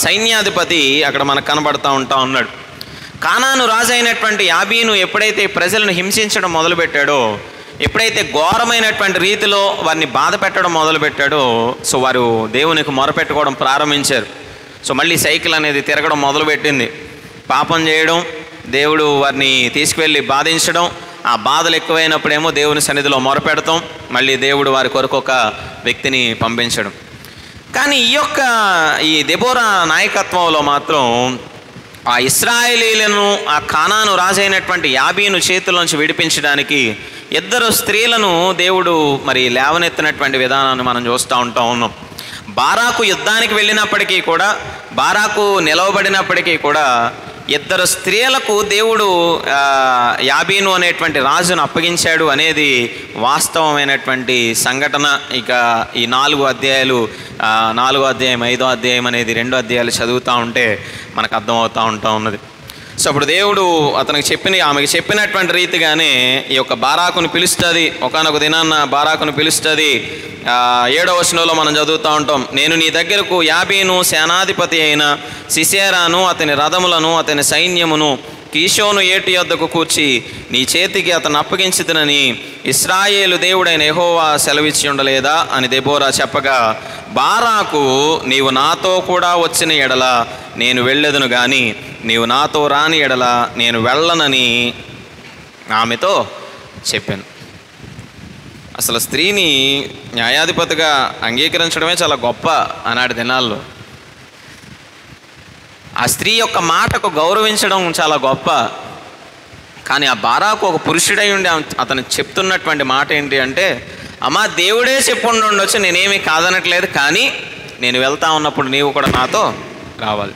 సైన్యాధిపతి అక్కడ మనకు కనబడతా ఉన్నాడు. కానాను రాజు అయినటువంటి యాబీను ఎప్పుడైతే ప్రజలను హింసించడం మొదలుపెట్టాడో, ఎప్పుడైతే ఘోరమైనటువంటి రీతిలో వారిని బాధ పెట్టడం మొదలుపెట్టాడో, సో వారు దేవునికి మొరపెట్టుకోవడం ప్రారంభించారు. సో మళ్ళీ సైకిల్ అనేది తిరగడం మొదలుపెట్టింది. పాపం చేయడం, దేవుడు వారిని తీసుకువెళ్ళి బాధించడం, ఆ బాధలు ఎక్కువైనప్పుడేమో దేవుని సన్నిధిలో మొరపెడతాం, మళ్ళీ దేవుడు వారి కొరకు ఒక వ్యక్తిని పంపించడం. కానీ ఈ దెబోరా నాయకత్వంలో మాత్రం ఆ ఇశ్రాయేలీలను ఆ కానాను రాజైనటువంటి యాబీను చేతుల్లోంచి విడిపించడానికి ఇద్దరు స్త్రీలను దేవుడు మరి లేవనెత్తినటువంటి విధానాన్ని మనం చూస్తూ ఉన్నాం. బారాకు యుద్ధానికి వెళ్ళినప్పటికీ కూడా, బారాకు నిలవబడినప్పటికీ కూడా ఇద్దరు స్త్రీలకు దేవుడు యాబీను అనేటువంటి రాజును అప్పగించాడు అనేది వాస్తవమైనటువంటి సంఘటన. ఇక ఈ 4 అధ్యాయాలు, 4వ అధ్యాయం 5వ అధ్యాయం అనేది 2 అధ్యాయాలు చదువుతూ ఉంటే మనకు అర్థమవుతూ ఉన్నది. సో అప్పుడు దేవుడు ఆమెకి చెప్పినటువంటి రీతిగానే ఈ యొక్క బారాకును పిలుస్తుంది. ఒకానొక దినాన్న బారాకును పిలుస్తుంది. 7వ వచనంలో మనం చదువుతూ ఉంటాం, నేను నీ దగ్గరకు యాబీను సేనాధిపతి అయిన సిసేరాను అతని రథములను అతని సైన్యమును కీషోను ఏటి యొద్దకు కూర్చి నీ చేతికి అతను అప్పగించుతునని ఇశ్రాయేలు దేవుడైన యెహోవా సెలవిచ్చి ఉండలేదా అని దెబోరా చెప్పగా, బారాకు నీవు నాతో కూడా వచ్చిన ఎడల నేను వెళ్ళెదను కానీ నీవు నాతో రాని ఎడల నేను వెళ్ళనని ఆమెతో చెప్పాను. అసలు స్త్రీని న్యాయాధిపతిగా అంగీకరించడమే చాలా గొప్ప ఆనాటి దినాల్లో. ఆ స్త్రీ యొక్క మాటకు గౌరవించడం చాలా గొప్ప. కానీ ఆ బారాకు ఒక పురుషుడై ఉండి అతను చెప్తున్నటువంటి మాట ఏంటి అంటే, అమ్మా దేవుడే ఉండొచ్చు, నేనేమీ కాదనట్లేదు, కానీ నేను వెళ్తా ఉన్నప్పుడు నీవు కూడా నాతో రావాలి,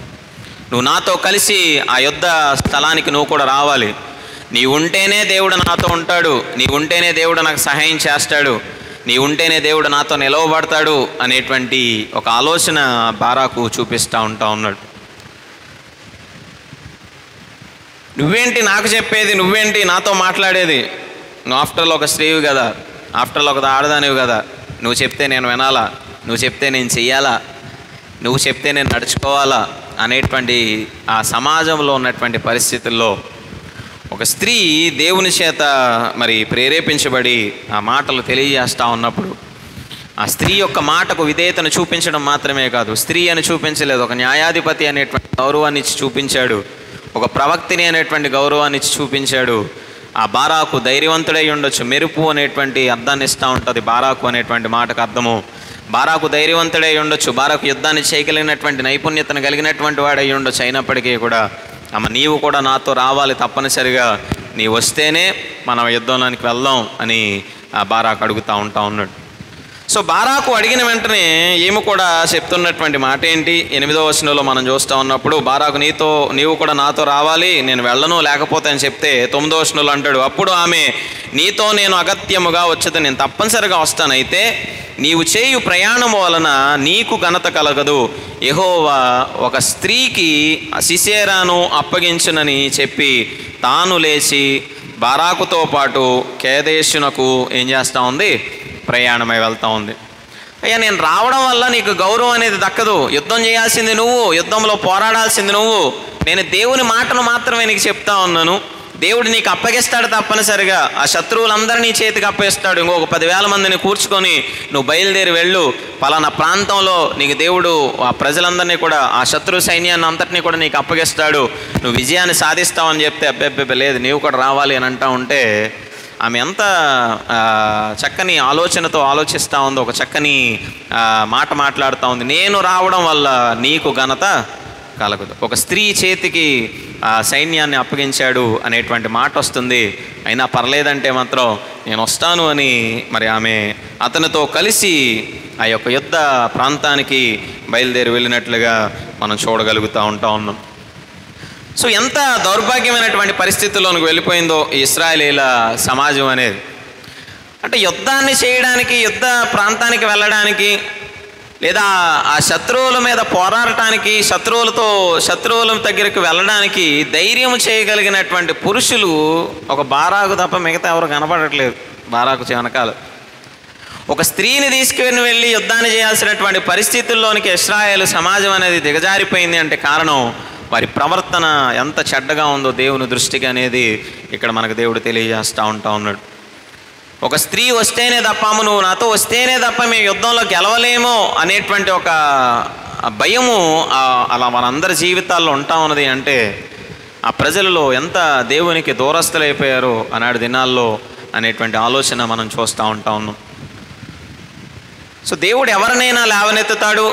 నువ్వు నాతో కలిసి ఆ యుద్ధ స్థలానికి నువ్వు కూడా రావాలి, నీ ఉంటేనే దేవుడు నాతో ఉంటాడు, నీ ఉంటేనే దేవుడు నాకు సహాయం చేస్తాడు, నీ ఉంటేనే దేవుడు నాతో నిలవబడతాడు అనేటువంటి ఒక ఆలోచన బారాకు చూపిస్తూ ఉన్నాడు. నువ్వేంటి నాకు చెప్పేది, నువ్వేంటి నాతో మాట్లాడేది, నువ్వు ఆఫ్టర్లో ఒక స్త్రీవి కదా, ఆఫ్టర్లో ఒక ఆడదానివి కదా, నువ్వు చెప్తే నేను వినాలా, నువ్వు చెప్తే నేను చెయ్యాలా, నువ్వు చెప్తే నేను నడుచుకోవాలా అనేటువంటి ఆ సమాజంలో ఉన్నటువంటి పరిస్థితుల్లో ఒక స్త్రీ దేవుని చేత మరి ప్రేరేపించబడి ఆ మాటలు తెలియజేస్తూ ఉన్నప్పుడు, ఆ స్త్రీ యొక్క మాటకు విధేయతను చూపించడం మాత్రమే కాదు, స్త్రీ అని చూపించలేదు, ఒక న్యాయాధిపతి అనేటువంటి గౌరవాన్ని ఇచ్చి చూపించాడు, ఒక ప్రవక్తిని అనేటువంటి గౌరవాన్ని ఇచ్చి చూపించాడు. ఆ బారాకు ధైర్యవంతుడై ఉండొచ్చు, మెరుపు అనేటువంటి అర్థాన్ని ఇస్తూ ఉంటుంది బారాకు అనేటువంటి మాటకు అర్థము. బారాకు ధైర్యవంతుడై ఉండొచ్చు, బారాకు యుద్ధాన్ని చేయగలిగినటువంటి నైపుణ్యతను కలిగినటువంటి వాడై ఉండొచ్చు. అయినప్పటికీ కూడా అమ్మ నీవు కూడా నాతో రావాలి, తప్పనిసరిగా నీ వస్తేనే మనం యుద్ధంలోనికి వెళ్దాం అని ఆ బారాకు అడుగుతూ ఉన్నాడు. సో బారాకు అడిగిన వెంటనే ఈమె కూడా చెప్తున్నటువంటి మాట ఏంటి, 8వ వచనంలో మనం చూస్తూ ఉన్నప్పుడు, బారాకు నీవు కూడా నాతో రావాలి, నేను వెళ్ళను లేకపోతే అని చెప్తే 9వ వచనంలో అంటాడు, అప్పుడు ఆమె నీతో నేను అగత్యముగా వచ్చేది, నేను తప్పనిసరిగా వస్తాను, అయితే నీవు చేయు ప్రయాణం వలన నీకు ఘనత కలగదు, యెహోవా ఒక స్త్రీకి సిసేరాను అప్పగించునని చెప్పి తాను లేచి బారాకుతో పాటు కేదేశునకు ఏం చేస్తూ ఉంది, ప్రయాణమై వెళ్తూ ఉంది. అయ్యా నేను రావడం వల్ల నీకు గౌరవం అనేది దక్కదు, యుద్ధం చేయాల్సింది నువ్వు, యుద్ధంలో పోరాడాల్సింది నువ్వు, నేను దేవుని మాటను మాత్రమే నీకు చెప్తా ఉన్నాను, దేవుడు నీకు అప్పగిస్తాడు తప్పనిసరిగా. ఆ శత్రువులందరినీ నీ చేతికి అప్పగిస్తాడు. ఇంకొక 10,000 మందిని కూర్చుకొని నువ్వు బయలుదేరి వెళ్ళు, పలానా ప్రాంతంలో నీకు దేవుడు ఆ ప్రజలందరినీ కూడా, ఆ శత్రు సైన్యాన్ని అంతటినీ కూడా నీకు అప్పగిస్తాడు, నువ్వు విజయాన్ని సాధిస్తావని చెప్తే అబ్బెబ్బెబ్బ లేదు నీవు కూడా రావాలి అని అంటూ ఉంటే ఆమె ఎంత చక్కని ఆలోచనతో ఆలోచిస్తూ ఉందో, ఒక చక్కని మాట మాట్లాడుతూ ఉంది. నేను రావడం వల్ల నీకు ఘనత కలగదు. ఒక స్త్రీ చేతికి సైన్యాన్ని అప్పగించాడు అనేటువంటి మాట వస్తుంది. అయినా పర్లేదంటే మాత్రం నేను వస్తాను అని మరి ఆమె అతనితో కలిసి ఆ యొక్క యుద్ధ ప్రాంతానికి బయలుదేరి వెళ్ళినట్లుగా మనం చూడగలుగుతూ ఉన్నాం. సో ఎంత దౌర్భాగ్యమైనటువంటి పరిస్థితుల్లోనికి వెళ్ళిపోయిందో ఈ ఇశ్రాయేలీల సమాజం అనేది. అంటే యుద్ధాన్ని చేయడానికి, యుద్ధ ప్రాంతానికి వెళ్ళడానికి, లేదా ఆ శత్రువుల మీద పోరాడటానికి, శత్రువుల దగ్గరికి వెళ్ళడానికి ధైర్యం చేయగలిగినటువంటి పురుషులు ఒక బారాకు తప్ప మిగతా ఎవరు కనపడట్లేదు. బారాకు వెనకాల ఒక స్త్రీని తీసుకుని వెళ్ళి యుద్ధాన్ని చేయాల్సినటువంటి పరిస్థితుల్లోనికి ఇశ్రాయేలు సమాజం అనేది దిగజారిపోయింది. అంటే కారణం వారి ప్రవర్తన ఎంత చెడ్డగా ఉందో దేవుని దృష్టికి అనేది ఇక్కడ మనకు దేవుడు తెలియజేస్తూ ఉన్నాడు. ఒక స్త్రీ వస్తేనే తప్ప, నువ్వు నాతో వస్తేనే తప్ప మేము యుద్ధంలో గెలవలేమో అనేటువంటి ఒక భయము అలా మనందరి జీవితాల్లో ఉంటా ఉన్నది. అంటే ఆ ప్రజలలో ఎంత దేవునికి దూరస్తులైపోయారో ఆనాడు దినాల్లో అనేటువంటి ఆలోచన మనం చూస్తూ ఉన్నాం. సో దేవుడు ఎవరినైనా లేవనెత్తుతాడు,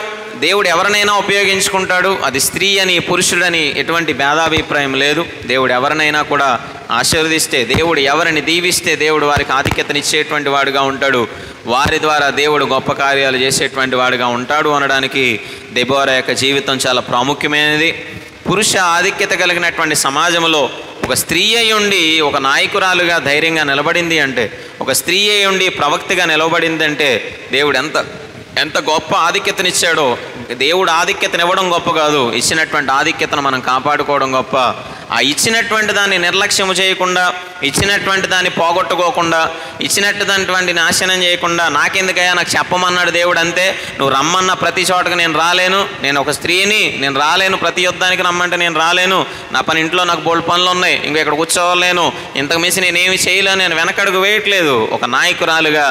దేవుడు ఎవరినైనా ఉపయోగించుకుంటాడు. అది స్త్రీ అని పురుషుడని ఎటువంటి భేదాభిప్రాయం లేదు. దేవుడు ఎవరినైనా కూడా ఆశీర్వదిస్తే, దేవుడు ఎవరిని దీవిస్తే దేవుడు వారికి ఆధిక్యతనిచ్చేటువంటి వాడుగా ఉంటాడు. వారి ద్వారా దేవుడు గొప్ప కార్యాలు చేసేటువంటి వాడుగా ఉంటాడు అనడానికి దెబోరా యొక్క జీవితం చాలా ప్రాముఖ్యమైనది. పురుష ఆధిక్యత కలిగినటువంటి సమాజంలో ఒక స్త్రీ అయి ఉండి ఒక నాయకురాలుగా ధైర్యంగా నిలబడింది అంటే, ఒక స్త్రీ అయి ఉండి ప్రవక్తగా నిలబడింది అంటే దేవుడు ఎంత గొప్ప ఆధిక్యతనిచ్చాడో. దేవుడు ఆధిక్యతనివ్వడం గొప్ప కాదు, ఇచ్చినటువంటి ఆధిక్యతను మనం కాపాడుకోవడం గొప్ప. ఆ ఇచ్చినటువంటి దాన్ని నిర్లక్ష్యం చేయకుండా, ఇచ్చినటువంటి దాన్ని పోగొట్టుకోకుండా, ఇచ్చినటువంటి నాశనం చేయకుండా, నాకెందుకయ్యా నాకు చెప్పమన్నాడు దేవుడు అంతే, నువ్వు రమ్మన్న ప్రతి చోటకి నేను రాలేను, నేను ఒక స్త్రీని నేను రాలేను, ప్రతి యుద్ధానికి రమ్మంటే నేను రాలేను, నా పని ఇంట్లో నాకు బోల్డ్ పనులు ఉన్నాయి, ఇంకో ఇక్కడ కూర్చోలేను, ఇంతకు మించి నేనేమి చేయలేను, నేను వెనకడుగు వేయట్లేదు. ఒక నాయకురాలుగా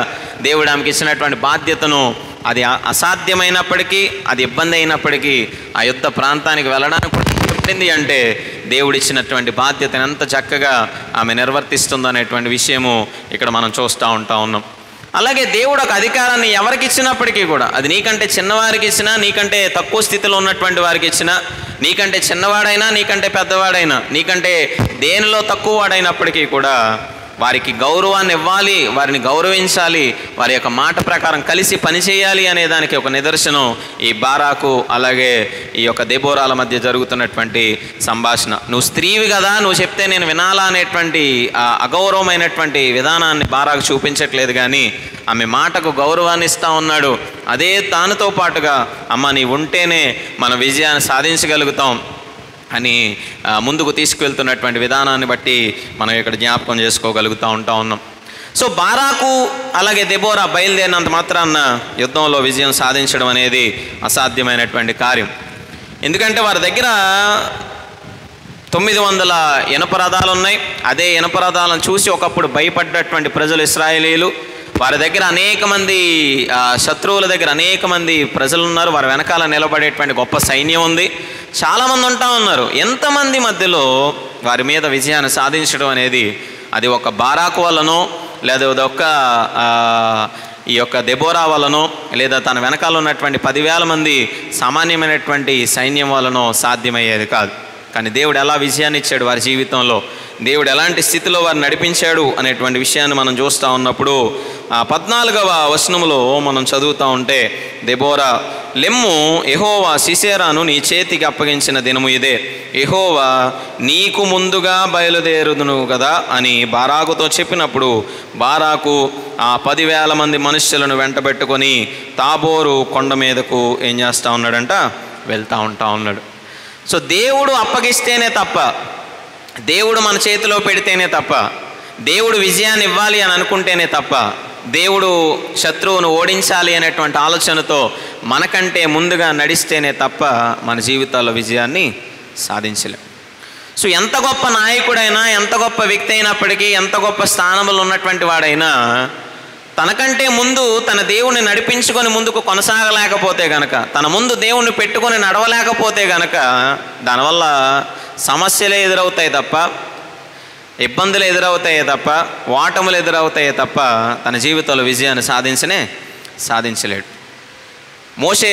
దేవుడు ఆమెకి ఇచ్చినటువంటి బాధ్యతను, అది అసాధ్యమైనప్పటికీ, అది ఇబ్బంది అయినప్పటికీ ఆ యుద్ధ ప్రాంతానికి వెళ్ళడానికి పడింది అంటే దేవుడు ఇచ్చినటువంటి బాధ్యతను ఎంత చక్కగా ఆమె నిర్వర్తిస్తుందో అనేటువంటి విషయము ఇక్కడ మనం చూస్తూ ఉన్నాం. అలాగే దేవుడు ఒక అధికారాన్ని ఎవరికి ఇచ్చినప్పటికీ కూడా, అది నీకంటే చిన్నవారికి ఇచ్చినా, నీకంటే తక్కువ స్థితిలో ఉన్నటువంటి వారికి ఇచ్చినా, నీకంటే చిన్నవాడైనా, నీకంటే పెద్దవాడైనా, నీకంటే దేనిలో తక్కువ వాడైనప్పటికీ కూడా వారికి గౌరవాన్ని ఇవ్వాలి, వారిని గౌరవించాలి, వారి యొక్క మాట ప్రకారం కలిసి పనిచేయాలి అనే దానికి ఒక నిదర్శనం ఈ బారాకు అలాగే ఈ యొక్క దెబోరాల మధ్య జరుగుతున్నటువంటి సంభాషణ. నువ్వు స్త్రీవి కదా, నువ్వు చెప్తే నేను వినాలా అనేటువంటి అగౌరవమైనటువంటి విధానాన్ని బారాకు చూపించట్లేదు, కానీ ఆమె మాటకు గౌరవాన్ని ఇస్తూ ఉన్నాడు. అదే దానితో పాటుగా అమ్మ నీ ఉంటేనే మనం విజయాన్ని సాధించగలుగుతాం అని ముందుకు తీసుకువెళ్తున్నటువంటి విధానాన్ని బట్టి మనం ఇక్కడ జ్ఞాపకం చేసుకోగలుగుతూ ఉన్నాం. సో బారాకు అలాగే దెబోరా బయలుదేరినంత మాత్రాన యుద్ధంలో విజయం సాధించడం అనేది అసాధ్యమైనటువంటి కార్యం. ఎందుకంటే వారి దగ్గర 900 ఇనప రథాలు ఉన్నాయి. అదే ఇనప రథాలను చూసి ఒకప్పుడు భయపడ్డటువంటి ప్రజలు ఇశ్రాయేలీలు, వారి దగ్గర అనేక మంది శత్రువుల దగ్గర అనేక మంది ప్రజలు ఉన్నారు, వారి వెనకాల నిలబడేటువంటి గొప్ప సైన్యం ఉంది, చాలామంది ఉంటా ఉన్నారు. ఎంతమంది మధ్యలో వారి మీద విజయాన్ని సాధించడం అనేది అది ఒక బారాకు వల్లనో, లేదా ఒక ఈ యొక్క దెబోరా వల్లనో, లేదా తన వెనకాల ఉన్నటువంటి 10,000 మంది సామాన్యమైనటువంటి సైన్యం వల్లనో సాధ్యమయ్యేది కాదు. కానీ దేవుడు ఎలా విజయాన్ని ఇచ్చాడు వారి జీవితంలో, దేవుడు ఎలాంటి స్థితిలో వారిని నడిపించాడు అనేటువంటి విషయాన్ని మనం చూస్తూ ఉన్నప్పుడు 14వ వచనంలో మనం చదువుతూ ఉంటే, దెబోరా లెమ్ము, యెహోవా సిసెరాను నీ చేతికి అప్పగించిన దినము ఇదే, యెహోవా నీకు ముందుగా బయలుదేరుదును కదా అని బారాకుతో చెప్పినప్పుడు బారాకు ఆ 10,000 మంది మనుష్యులను వెంటబెట్టుకొని తాబోరు కొండ మీదకు ఏం చేస్తూ ఉన్నాడంట, వెళ్తూ ఉన్నాడు. సో దేవుడు అప్పగిస్తేనే తప్ప, దేవుడు మన చేతిలో పెడితేనే తప్ప, దేవుడు విజయాన్ని ఇవ్వాలి అని అనుకుంటేనే తప్ప, దేవుడు శత్రువును ఓడించాలి అనేటువంటి ఆలోచనతో మనకంటే ముందుగా నడిస్తేనే తప్ప మన జీవితాల్లో విజయాన్ని సాధించలేం. సో ఎంత గొప్ప నాయకుడైనా, ఎంత గొప్ప వ్యక్తి అయినప్పటికీ, ఎంత గొప్ప స్థానంలో ఉన్నటువంటి వాడైనా తనకంటే ముందు తన దేవుణ్ణి నడిపించుకొని ముందుకు కొనసాగలేకపోతే గనక, తన ముందు దేవుణ్ణి పెట్టుకొని నడవలేకపోతే గనక దానివల్ల సమస్యలే ఎదురవుతాయి తప్ప, ఇబ్బందులు ఎదురవుతాయే తప్ప, ఓటములు ఎదురవుతాయే తప్ప తన జీవితంలో విజయాన్ని సాధించలేడు. మోషే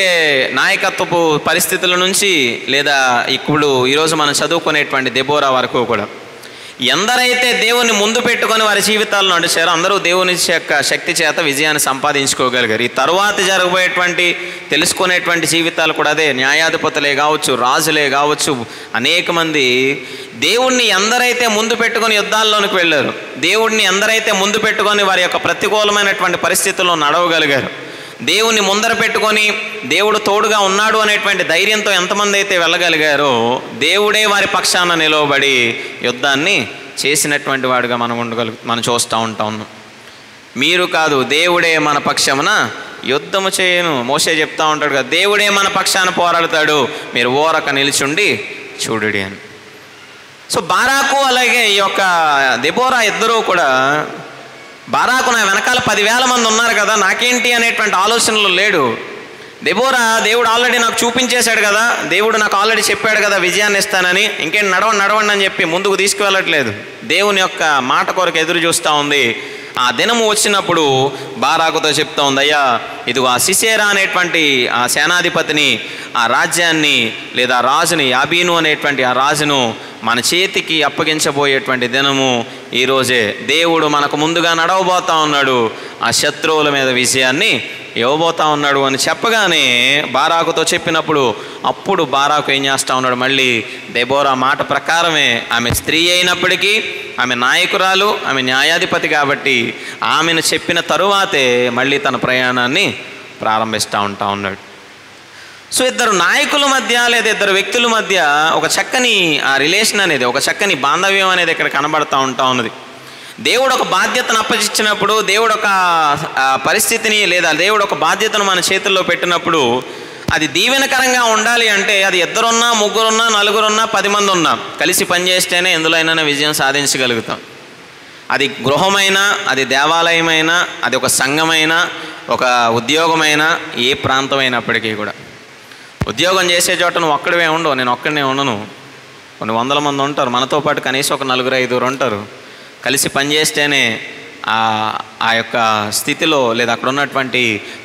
నాయకత్వపు పరిస్థితుల నుంచి లేదా ఇప్పుడు ఈరోజు మనం చదువుకునేటువంటి దెబోరా వరకు కూడా ఎందరైతే దేవుని ముందు పెట్టుకొని వారి జీవితాల్లో నడిచారో అందరూ దేవుని యొక్క శక్తి చేత విజయాన్ని సంపాదించుకోగలిగారు. ఈ తరువాత జరగబోయేటువంటి తెలుసుకునేటువంటి జీవితాలు కూడా అదే. న్యాయాధిపతులే కావచ్చు, రాజులే కావచ్చు, అనేక మంది దేవుణ్ణి ఎందరైతే ముందు పెట్టుకొని యుద్ధాల్లోనికి వెళ్ళారు, దేవుణ్ణి ఎందరైతే ముందు పెట్టుకొని వారి యొక్క ప్రతికూలమైనటువంటి పరిస్థితుల్లో నడవగలిగారు, దేవుణ్ణి ముందర పెట్టుకొని దేవుడు తోడుగా ఉన్నాడు అనేటువంటి ధైర్యంతో ఎంతమంది అయితే వెళ్ళగలిగారో దేవుడే వారి పక్షాన నిలవబడి యుద్ధాన్ని చేసినటువంటి వాడుగా మనం చూస్తూ ఉంటాం. మీరు కాదు, దేవుడే మన పక్షమున యుద్ధము చేయను. మోషే చెప్తా ఉంటాడు కదా, దేవుడే మన పక్షాన పోరాడతాడు, మీరు ఓరక నిలిచుండి చూడుడి అని. సో బారాకు అలాగే ఈ యొక్క దెబోరా ఇద్దరూ కూడా, బారాకు నా వెనకాల 10,000 మంది ఉన్నారు కదా, నాకేంటి అనేటువంటి ఆలోచనలు లేడు. దెబోరా దేవుడు ఆల్రెడీ నాకు చూపించేశాడు కదా, దేవుడు నాకు ఆల్రెడీ చెప్పాడు కదా విజయాన్ని ఇస్తానని, ఇంకేం నడవండి అని చెప్పి ముందుకు తీసుకువెళ్ళట్లేదు. దేవుని యొక్క మాట కొరకు ఎదురు చూస్తూ ఉంది. ఆ దినము వచ్చినప్పుడు బారాకుతో చెప్తా ఉంది, అయ్యా ఇదిగో ఆ సిసేరా అనేటువంటి ఆ సేనాధిపతిని, ఆ రాజ్యాన్ని లేదా రాజుని, యాబీను అనేటువంటి ఆ రాజును మన చేతికి అప్పగించబోయేటువంటి దినము ఈరోజే. దేవుడు మనకు ముందుగా నడవబోతా ఉన్నాడు, ఆ శత్రువుల మీద విజయాన్ని ఇవ్వబోతా ఉన్నాడు అని చెప్పగానే బారాకుతో చెప్పినప్పుడు అప్పుడు బారాకు ఏం చేస్తూ ఉన్నాడు, మళ్ళీ దెబోరా మాట ప్రకారమే, ఆమె స్త్రీ అయినప్పటికీ ఆమె నాయకురాలు, ఆమె న్యాయాధిపతి కాబట్టి ఆమెను చెప్పిన తరువాతే మళ్ళీ తన ప్రయాణాన్ని ప్రారంభిస్తూ ఉన్నాడు. సో ఇద్దరు నాయకుల మధ్య లేదా ఇద్దరు వ్యక్తుల మధ్య ఒక చక్కని ఆ రిలేషన్ అనేది, ఒక చక్కని బాంధవ్యం అనేది ఇక్కడ కనబడతా ఉన్నది. దేవుడు ఒక బాధ్యతను అప్పగించినప్పుడు, దేవుడు ఒక పరిస్థితిని లేదా దేవుడు ఒక బాధ్యతను మన చేతుల్లో పెట్టినప్పుడు అది దీవెనకరంగా ఉండాలి అంటే అది ఇద్దరున్నా, ముగ్గురున్నా, నలుగురున్నా, 10 మంది ఉన్నా కలిసి పనిచేస్తేనే ఎందులోనైనా విజయం సాధించగలుగుతాం. అది గృహమైనా, అది దేవాలయమైనా, అది ఒక సంఘమైనా, ఒక ఉద్యోగమైనా, ఏ ప్రాంతమైనప్పటికీ కూడా. ఉద్యోగం చేసే చోట నువ్వు ఒక్కడివే ఉండవు, నేను ఒక్కడనే ఉండను, కొన్ని 100 మంది ఉంటారు, మనతో పాటు కనీసం ఒక 4-5 ఉంటారు. కలిసి పనిచేస్తేనే ఆ యొక్క స్థితిలో లేదా అక్కడ ఉన్నటువంటి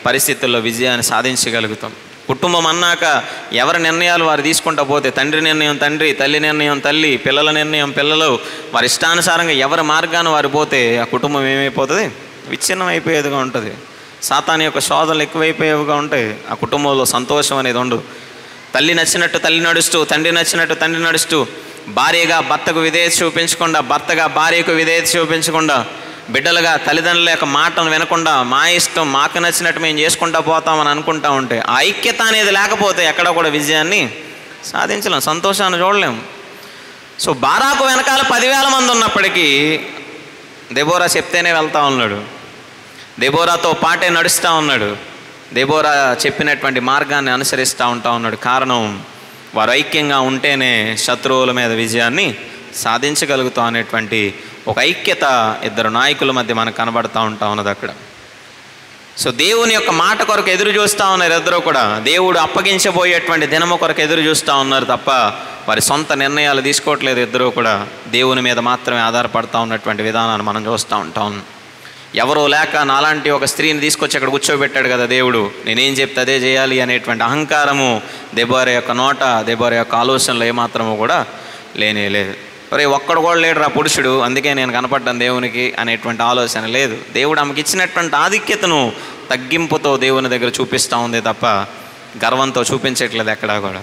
పరిస్థితుల్లో విజయాన్ని సాధించగలుగుతాం. కుటుంబం అన్నాక ఎవరి నిర్ణయాలు వారు తీసుకుంటూ పోతే, తండ్రి నిర్ణయం తండ్రి, తల్లి నిర్ణయం తల్లి, పిల్లల నిర్ణయం పిల్లలు, వారి ఇష్టానుసారంగా ఎవరి మార్గాన్ని వారు పోతే ఆ కుటుంబం ఏమైపోతుంది, విచ్ఛిన్నం అయిపోయేదిగా ఉంటుంది. సాతాను యొక్క శోధనలు ఎక్కువైపోయేవిగా ఉంటాయి. ఆ కుటుంబంలో సంతోషం అనేది ఉండదు. తల్లి నచ్చినట్టు తల్లి నడుస్తూ, తండ్రి నచ్చినట్టు తండ్రి నడుస్తూ, భార్యగా భర్తకు విధేయత చూపించకుండా, భర్తగా భార్యకు విధేయత చూపించకుండా, బిడ్డలుగా తల్లిదండ్రుల యొక్క మాటను వినకుండా మా ఇష్టం మాకు నచ్చినట్టు మేము చేసుకుంటూ పోతామని అనుకుంటా ఉంటే ఆ ఐక్యత అనేది లేకపోతే ఎక్కడ కూడా విజయాన్ని సాధించలేం, సంతోషాన్ని చూడలేము. సో బారాకు వెనకాల 10,000 మంది ఉన్నప్పటికీ దెబోరా చెప్తేనే వెళ్తూ ఉన్నాడు, దెబోరాతో పాటే నడుస్తూ ఉన్నాడు, దెబోరా చెప్పినటువంటి మార్గాన్ని అనుసరిస్తూ ఉన్నాడు. కారణం వారు ఐక్యంగా ఉంటేనే శత్రువుల మీద విజయాన్ని సాధించగలుగుతాం అనేటువంటి ఒక ఐక్యత ఇద్దరు నాయకుల మధ్య మనకు కనబడుతూ ఉన్నది అక్కడ. సో దేవుని యొక్క మాట కొరకు ఎదురు చూస్తూ ఉన్నారు ఇద్దరు కూడా. దేవుడు అప్పగించబోయేటువంటి దినము కొరకు ఎదురు చూస్తూ ఉన్నారు తప్ప వారి సొంత నిర్ణయాలు తీసుకోవట్లేదు. ఇద్దరు కూడా దేవుని మీద మాత్రమే ఆధారపడుతూ ఉన్నటువంటి విధానాన్ని మనం చూస్తూ ఉంటాం. ఎవరో లేక నాలాంటి ఒక స్త్రీని తీసుకొచ్చి అక్కడ కూర్చోబెట్టాడు కదా దేవుడు, నేనేం చెప్తే అదే చేయాలి అనేటువంటి అహంకారము దెబోరా యొక్క నోట, దెబోరా యొక్క ఆలోచనలు ఏమాత్రము కూడా లేనేలేదు. ఒరే ఒక్కడు కూడా లేడు రా పురుషుడు, అందుకే నేను కనపడ్డాను దేవునికి అనేటువంటి ఆలోచన లేదు. దేవుడు ఆమెకి ఇచ్చినటువంటి ఆధిక్యతను తగ్గింపుతో దేవుని దగ్గర చూపిస్తూ ఉంది తప్ప గర్వంతో చూపించట్లేదు ఎక్కడా కూడా.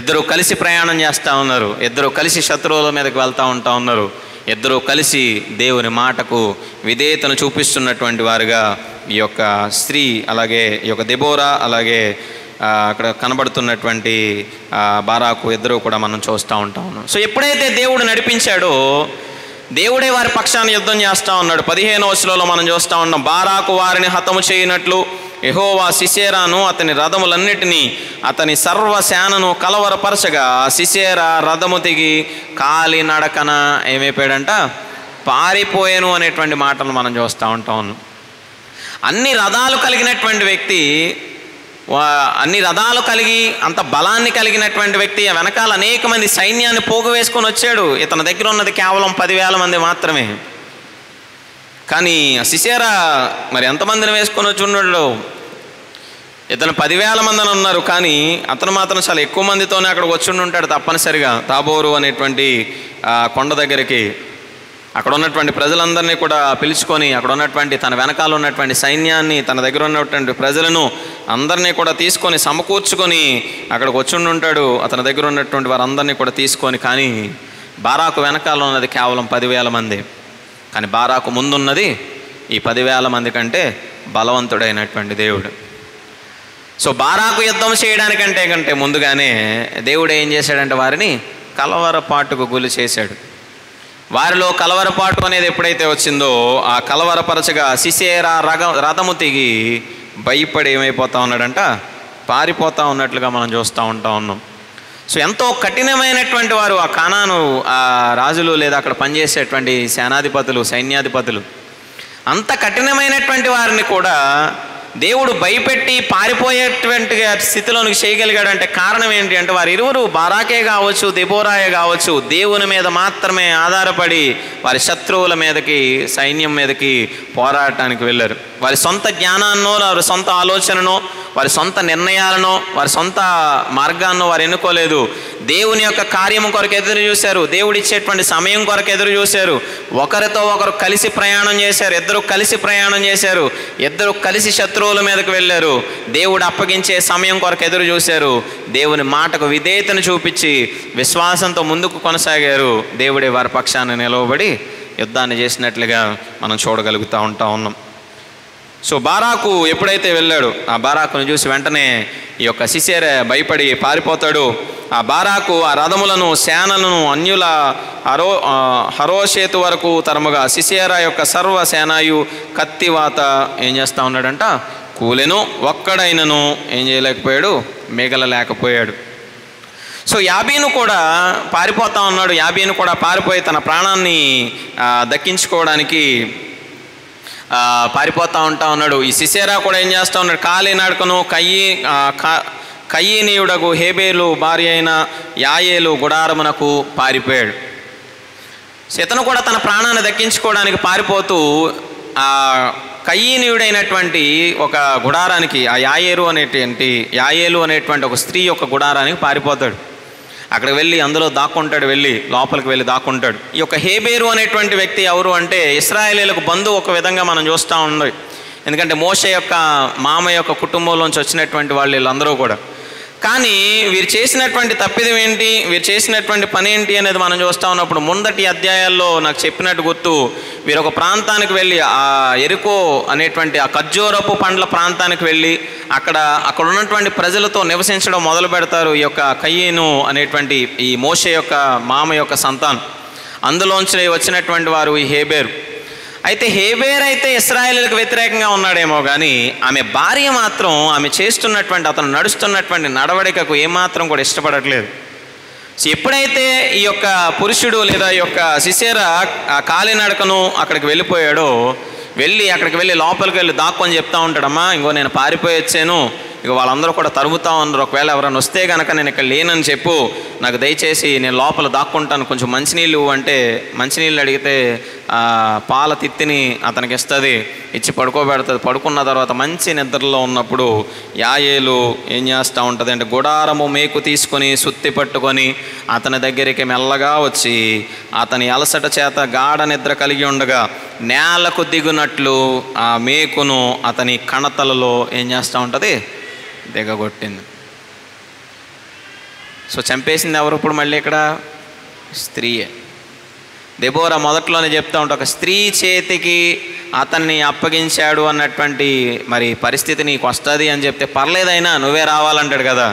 ఇద్దరు కలిసి ప్రయాణం చేస్తూ ఉన్నారు, ఇద్దరు కలిసి శత్రువుల మీదకి వెళ్తూ ఉన్నారు, ఇద్దరూ కలిసి దేవుని మాటకు విధేయతను చూపిస్తున్నటువంటి వారుగా ఈ యొక్క స్త్రీ, అలాగే ఈ యొక్క దెబోరా, అలాగే అక్కడ కనబడుతున్నటువంటి బారాకు ఇద్దరు కూడా మనం చూస్తూ ఉంటాం. సో ఎప్పుడైతే దేవుడు నడిపించాడో దేవుడే వారి పక్షాన్ని యుద్ధం చేస్తూ ఉన్నాడు. 15వ వచనంలో మనం చూస్తూ ఉన్నాం, బారాకు వారిని హతము చేయనట్లు యెహోవా సిసెరాను అతని రథములన్నిటినీ అతని సర్వసేనను కలవరపరచగా సిసెరా రథము దిగి కాలి నడకన ఏమైపోయాడంట, పారిపోయాను అనేటువంటి మాటలు మనం చూస్తూ ఉంటాం. అన్ని రథాలు కలిగినటువంటి వ్యక్తి, అన్ని రథాలు కలిగి అంత బలాన్ని కలిగినటువంటి వ్యక్తి వెనకాల అనేక మంది సైన్యాన్ని పోగు వేసుకొని వచ్చాడు. ఇతని దగ్గర ఉన్నది కేవలం 10,000 మంది మాత్రమే. కానీ సిసెరా మరి ఎంతమందిని వేసుకొని వచ్చి ఉన్నాడు? ఇతను 10,000 మంది అని ఉన్నారు, కానీ అతను మాత్రం చాలా ఎక్కువ మందితోనే అక్కడికి వచ్చి ఉంటాడు తప్పనిసరిగా. తాబోరు అనేటువంటి కొండ దగ్గరికి అక్కడ ఉన్నటువంటి ప్రజలందరినీ కూడా పిలుచుకొని, అక్కడ ఉన్నటువంటి తన వెనకాల ఉన్నటువంటి సైన్యాన్ని, తన దగ్గర ఉన్నటువంటి ప్రజలను అందరినీ కూడా తీసుకొని సమకూర్చుకొని అక్కడికి వచ్చి ఉంటాడు. అతని దగ్గర ఉన్నటువంటి వారందరినీ కూడా తీసుకొని. కానీ బారాకు వెనకాల ఉన్నది కేవలం 10,000 మంది. కానీ బారాకు ముందున్నది ఈ 10,000 మంది కంటే బలవంతుడైనటువంటి దేవుడు. సో బారాకు యుద్ధం చేయడానికంటే ముందుగానే దేవుడు ఏం చేశాడంటే వారిని కలవరపాటుకు గురి చేశాడు. వారిలో కలవరపాటు అనేది ఎప్పుడైతే వచ్చిందో ఆ కలవరపరచగా సిసెరా రథము దిగి భయపడి ఏమైపోతా ఉన్నాడంట, పారిపోతూ ఉన్నట్లుగా మనం చూస్తూ ఉన్నాం. సో ఎంతో కఠినమైనటువంటి వారు ఆ కానాను ఆ రాజులు లేదా అక్కడ పనిచేసేటువంటి సేనాధిపతులు, సైన్యాధిపతులు, అంత కఠినమైనటువంటి వారిని కూడా దేవుడు భయపెట్టి పారిపోయేటువంటి స్థితిలోనికి చేయగలిగాడంటే కారణం ఏంటి అంటే వారి ఇరువురు, బారాకే కావచ్చు దెబోరాయే కావచ్చు, దేవుని మీద మాత్రమే ఆధారపడి వారి శత్రువుల మీదకి, సైన్యం మీదకి పోరాడటానికి వెళ్ళారు. వారి సొంత జ్ఞానాన్నో, వారి సొంత ఆలోచననో, వారి సొంత నిర్ణయాలను, వారి సొంత మార్గాన్నో వారు ఎన్నుకోలేదు. దేవుని యొక్క కార్యము కొరకు ఎదురు చూశారు. దేవుడిచ్చేటువంటి సమయం కొరకు ఎదురు చూశారు. ఒకరితో ఒకరు కలిసి ప్రయాణం చేశారు. ఇద్దరు కలిసి ప్రయాణం చేశారు. ఇద్దరు కలిసి శత్రువుల మీదకు వెళ్ళారు. దేవుడు అప్పగించే సమయం కొరకు ఎదురు చూశారు. దేవుని మాటకు విధేయతను చూపించి విశ్వాసంతో ముందుకు కొనసాగారు. దేవుడే వారి పక్షాన్ని నిలవబడి యుద్ధాన్ని చేసినట్లుగా మనం చూడగలుగుతూ ఉన్నాం. సో బారాకు ఎప్పుడైతే వెళ్ళాడు, ఆ బారాకును చూసి వెంటనే ఈ యొక్క సిసెరా భయపడి పారిపోతాడు. ఆ బారాకు ఆ రథములను, సేనలను అన్యుల హరోషేతు వరకు తరముగా సిసెరా యొక్క సర్వ సేనాయు కత్తివాత ఏం చేస్తూ ఉన్నాడంట, కూలెను. ఒక్కడైనను ఏం చేయలేకపోయాడు, మిగలలేకపోయాడు. సో యాబీను కూడా పారిపోతూ ఉన్నాడు. యాబీను కూడా పారిపోయి తన ప్రాణాన్ని దక్కించుకోవడానికి పారిపోతూ ఉన్నాడు. ఈ సిసెరా కూడా ఏం చేస్తూ ఉన్నాడు, కాలి నడకను కయీనీయుడగు హేబేలు భార్య అయిన యాయేలు గుడారమునకు పారిపోయాడు. ఇతను కూడా తన ప్రాణాన్ని దక్కించుకోవడానికి పారిపోతూ ఆ కయీనీయుడైనటువంటి ఒక గుడారానికి, ఆ యాయేలు అనేటువంటి ఒక స్త్రీ యొక్క గుడారానికి పారిపోతాడు. అక్కడికి వెళ్ళి అందులో దాక్కుంటాడు, లోపలికి వెళ్ళి దాక్కుంటాడు. ఈ యొక్క హేబేరు అనేటువంటి వ్యక్తి ఎవరు అంటే ఇశ్రాయేలీలకు బంధువు ఒక విధంగా మనం చూస్తూ ఉన్నాం. ఎందుకంటే మోషే యొక్క మామ యొక్క కుటుంబంలోంచి వచ్చినటువంటి వాళ్ళు వీళ్ళందరూ కూడా. కానీ వీరు చేసినటువంటి తప్పిదం ఏంటి, వీరు చేసినటువంటి పని ఏంటి అనేది మనం చూస్తూ ఉన్నప్పుడు ముందటి అధ్యాయాల్లో నాకు చెప్పినట్టు గుర్తు, వీరు ఒక ప్రాంతానికి వెళ్ళి ఆ ఎరుకో అనేటువంటి ఆ ఖర్జూరపు పండ్ల ప్రాంతానికి వెళ్ళి అక్కడ ఉన్నటువంటి ప్రజలతో నివసించడం మొదలు పెడతారు. ఈ యొక్క కయీను అనేటువంటి ఈ మోషే యొక్క మామ యొక్క సంతానం, అందులోంచి వచ్చినటువంటి వారు ఈ హేబేరు. అయితే హేబేర్ అయితే ఇశ్రాయేలులకు వ్యతిరేకంగా ఉన్నాడేమో కానీ ఆమె భార్య మాత్రం ఆమె చేస్తున్నటువంటి, అతను నడుస్తున్నటువంటి నడవడికకు ఏమాత్రం కూడా ఇష్టపడట్లేదు. సో ఎప్పుడైతే ఈ యొక్క పురుషుడు లేదా ఈ యొక్క సిసెరా ఆ కాలినడకను అక్కడికి వెళ్ళిపోయాడో, అక్కడికి వెళ్ళి లోపలికి వెళ్ళి దాక్కొని చెప్తా ఉంటాడమ్మా, ఇంకో నేను పారిపోయి వచ్చాను, ఇక వాళ్ళందరూ కూడా తరుముతా ఉన్నారు, ఒకవేళ ఎవరైనా వస్తే కనుక నేను ఇక్కడ లేనని చెప్పు, నాకు దయచేసి నేను లోపల దాక్కుంటాను, కొంచెం మంచినీళ్ళు అంటే మంచినీళ్ళు అడిగితే పాల తిత్తిని అతనికి ఇస్తుంది, ఇచ్చి పడుకోబెడుతుంది. పడుకున్న తర్వాత మంచి నిద్రలో ఉన్నప్పుడు యాయేలు ఏం చేస్తూ ఉంటుంది అంటే గుడారము మేకు తీసుకొని సుత్తి పట్టుకొని అతని దగ్గరికి మెల్లగా వచ్చి అతని అలసట చేత గాఢ నిద్ర కలిగి ఉండగా నేలకు దిగునట్లు ఆ మేకును అతని కణతలలో ఏం చేస్తూ ఉంటుంది, దిగగొట్టింది. సో చంపేసింది ఎవరు ఇప్పుడు మళ్ళీ ఇక్కడ? స్త్రీయే. దెబోరా మొదట్లోనే చెప్తా ఉంటా, ఒక స్త్రీ చేతికి అతన్ని అప్పగించాడు అన్నటువంటి మరి పరిస్థితి నీకు వస్తుంది అని చెప్తే పర్లేదైనా నువ్వే రావాలంటాడు కదా.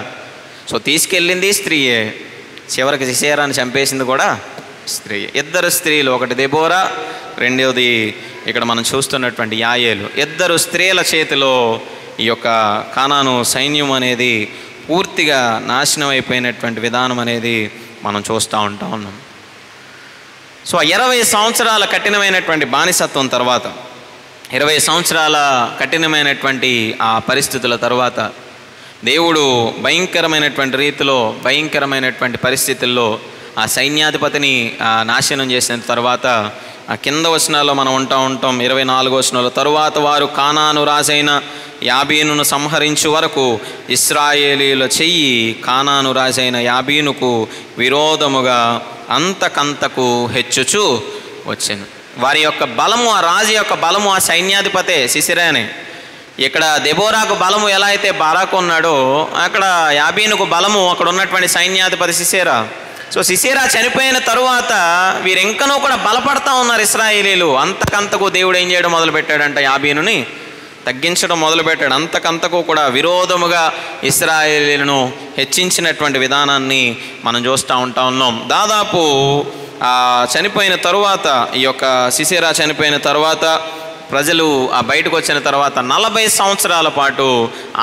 సో తీసుకెళ్ళింది స్త్రీయే, చివరికి సిసెరాని చంపేసింది కూడా స్త్రీ. ఇద్దరు స్త్రీలు, ఒకటి దెబోరా, రెండవది ఇక్కడ మనం చూస్తున్నటువంటి యాయేలు, ఇద్దరు స్త్రీల చేతిలో ఈ యొక్క కానాను సైన్యం అనేది పూర్తిగా నాశనం అయిపోయినటువంటి విధానం అనేది మనం చూస్తూ ఉన్నాం. సో 20 సంవత్సరాల కఠినమైనటువంటి బానిసత్వం తర్వాత, 20 సంవత్సరాల కఠినమైనటువంటి ఆ పరిస్థితుల తర్వాత దేవుడు భయంకరమైనటువంటి రీతిలో, భయంకరమైనటువంటి పరిస్థితుల్లో ఆ సైన్యాధిపతిని నాశనం చేసిన తర్వాత ఆ కింద వచనాల్లో మనం ఉంటాం 24వ వచనంలో, తరువాత వారు కానాను రాజైన యాబీనును సంహరించు వరకు ఇశ్రాయేలీల చెయ్యి కానాను రాజైన యాబీనుకు విరోధముగా అంతకంతకు హెచ్చుచు వచ్చాను. వారి యొక్క బలము, ఆ రాజు యొక్క బలము ఆ సైన్యాధిపతే సిసిరానే. ఇక్కడ దెబోరాకు బలము ఎలా అయితే బారాకు ఉన్నాడో, అక్కడ యాబీనుకు బలము అక్కడ ఉన్నటువంటి సైన్యాధిపతి సిసేరా. సో సిసేరా చనిపోయిన తరువాత వీరింకనూ కూడా బలపడతా ఉన్నారు ఇశ్రాయేలీలు. అంతకంతకు దేవుడు ఏం చేయడం మొదలుపెట్టాడంట, యాబీనుని తగ్గించడం మొదలుపెట్టాడు. అంతకంతకు కూడా విరోధముగా ఇశ్రాయేలీలను హెచ్చించినటువంటి విధానాన్ని మనం చూస్తూ ఉన్నాం. దాదాపు చనిపోయిన తరువాత, ఈ యొక్క సిసేరా చనిపోయిన తరువాత ప్రజలు బయటకు వచ్చిన తర్వాత 40 సంవత్సరాల పాటు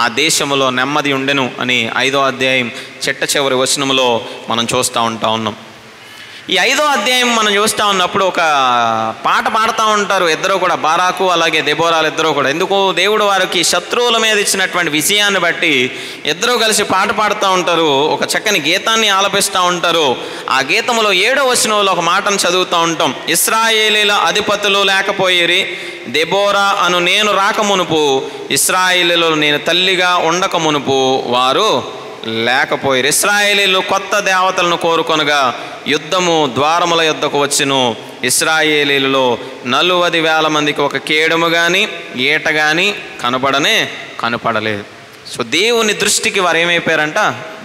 ఆ దేశంలో నెమ్మది ఉండెను అని 5వ అధ్యాయం చిట్ట చివరి వచనములో మనం చూస్తూ ఉన్నాం. ఈ 5వ అధ్యాయం మనం చూస్తూ ఉన్నప్పుడు ఒక పాట పాడుతూ ఉంటారు ఇద్దరు కూడా, బారాకు అలాగే దెబోరాలు ఇద్దరు కూడా. ఎందుకు? దేవుడు వారికి శత్రువుల మీద ఇచ్చినటువంటి విజయాన్ని బట్టి ఇద్దరూ కలిసి పాట పాడుతూ ఉంటారు, ఒక చక్కని గీతాన్ని ఆలపిస్తూ ఉంటారు. ఆ గీతంలో 7వ వచనంలో ఒక మాటను చదువుతూ ఉంటాం. ఇశ్రాయేలీల అధిపతులు లేకపోయిరి, దెబోరా అను నేను రాకమునుపు, ఇశ్రాయేలీలో నేను తల్లిగా ఉండక మునుపు వారు లేకపోయిరు. ఇశ్రాయేలీలు కొత్త దేవతలను కోరుకొనగా యుద్ధము ద్వారముల యొద్దకు వచ్చును. ఇశ్రాయేలీలలో 40,000 మందికి ఒక కేడము కానీ ఈట కానీ కనపడలేదు. సో దేవుని దృష్టికి వారు ఏమైపోయారంట?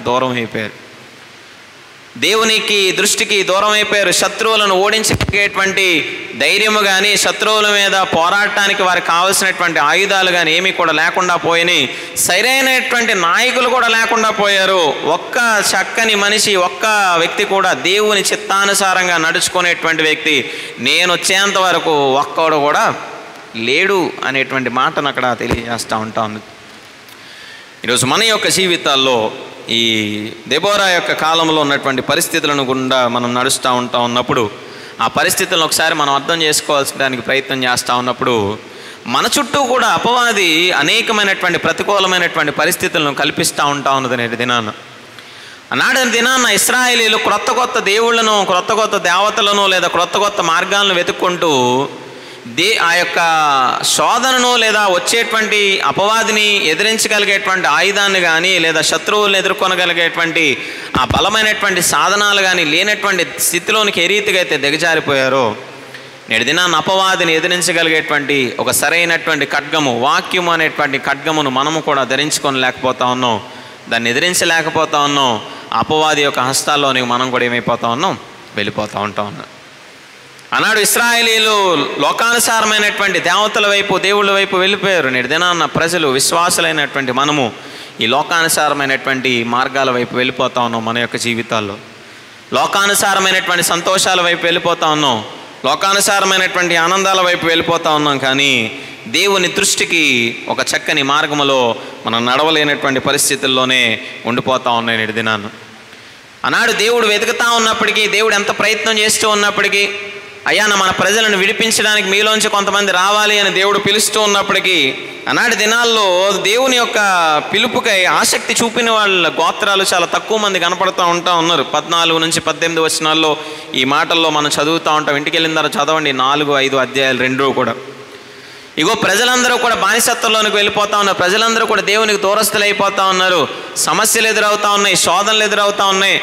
దూరం అయిపోయారు. దేవునికి దృష్టికి దూరం అయిపోయారు. శత్రువులను ఓడించగలిగేటువంటి ధైర్యము కానీ, శత్రువుల మీద పోరాటానికి వారికి కావలసినటువంటి ఆయుధాలు కానీ ఏమీ కూడా లేకుండా పోయినాయి. సరైనటువంటి నాయకులు కూడా లేకుండా పోయారు. ఒక్క చక్కని మనిషి, ఒక్క వ్యక్తి కూడా దేవుని చిత్తానుసారంగా నడుచుకునేటువంటి వ్యక్తి నేను వచ్చేంత వరకు ఒక్కడు కూడా లేడు అనేటువంటి మాటను అక్కడ తెలియజేస్తూ ఉంటాను. ఈరోజు మన యొక్క జీవితాల్లో ఈ దెబోరా యొక్క కాలంలో ఉన్నటువంటి పరిస్థితులను గుండా మనం నడుస్తూ ఉన్నప్పుడు, ఆ పరిస్థితులను ఒకసారి మనం అర్థం చేసుకోవాల్సడానికి ప్రయత్నం చేస్తూ ఉన్నప్పుడు, మన చుట్టూ కూడా అపవాది అనేకమైనటువంటి ప్రతికూలమైనటువంటి పరిస్థితులను కల్పిస్తూ ఉన్నది. నేటి దినాన ఇశ్రాయేలీలు క్రొత్త దేవుళ్లను, క్రొత్త దేవతలను లేదా క్రొత్త మార్గాలను వెతుక్కుంటూ ఆ యొక్క శోధనను లేదా వచ్చేటువంటి అపవాదిని ఎదిరించగలిగేటువంటి ఆయుధాన్ని కానీ లేదా శత్రువులను ఎదుర్కొనగలిగేటువంటి ఆ బలమైనటువంటి సాధనాలు కానీ లేనటువంటి స్థితిలోనికి ఏ రీతిగా అయితే దిగజారిపోయారో, నేటి దినాన్ని అపవాదిని ఎదిరించగలిగేటువంటి ఒక సరైనటువంటి ఖడ్గము, వాక్యము అనేటువంటి ఖడ్గమును మనము కూడా ధరించుకొని లేకపోతా ఉన్నాం. దాన్ని ఎదిరించలేకపోతా ఉన్నాం. అపవాది యొక్క హస్తాల్లోనికి మనం కూడా ఏమైపోతా ఉన్నాం? వెళ్ళిపోతూ ఉన్నాం. ఆనాడు ఇశ్రాయేలీలు లోకానుసారమైనటువంటి దేవతల వైపు, దేవుళ్ళ వైపు వెళ్ళిపోయారు. నేటి దినాన్న ప్రజలు, విశ్వాసులైనటువంటి మనము ఈ లోకానుసారమైనటువంటి మార్గాల వైపు వెళ్ళిపోతా ఉన్నాం. మన యొక్క జీవితాల్లో లోకానుసారమైనటువంటి సంతోషాల వైపు వెళ్ళిపోతా ఉన్నాం, లోకానుసారమైనటువంటి ఆనందాల వైపు వెళ్ళిపోతా ఉన్నాం. కానీ దేవుని దృష్టికి ఒక చక్కని మార్గములో మనం నడవలేనటువంటి పరిస్థితుల్లోనే ఉండిపోతూ ఉన్నాయి నేటి దినాన్న. ఆనాడు దేవుడు వెతుకుతా ఉన్నప్పటికీ, దేవుడు ఎంత ప్రయత్నం చేస్తూ ఉన్నప్పటికీ, అయ్యా మన ప్రజలను విడిపించడానికి మీలోంచి కొంతమంది రావాలి అని దేవుడు పిలుస్తూ ఉన్నప్పటికీ, ఆనాటి దినాల్లో దేవుని యొక్క పిలుపుకై ఆసక్తి చూపిన వాళ్ళ గోత్రాలు చాలా తక్కువ మంది కనపడుతూ ఉన్నారు. 14 నుంచి 18 వచనాల్లో ఈ మాటల్లో మనం చదువుతూ ఉంటాం. ఇంటికి వెళ్ళిన తర్వాత చదవండి 4, 5 అధ్యాయాలు రెండూ కూడా. ఇగో ప్రజలందరూ కూడా బానిసత్వంలోనికి వెళ్ళిపోతా ఉన్నారు. ప్రజలందరూ కూడా దేవునికి దూరస్తులు అయిపోతూ ఉన్నారు. సమస్యలు ఎదురవుతూ ఉన్నాయి, శోధనలు ఎదురవుతూ ఉన్నాయి.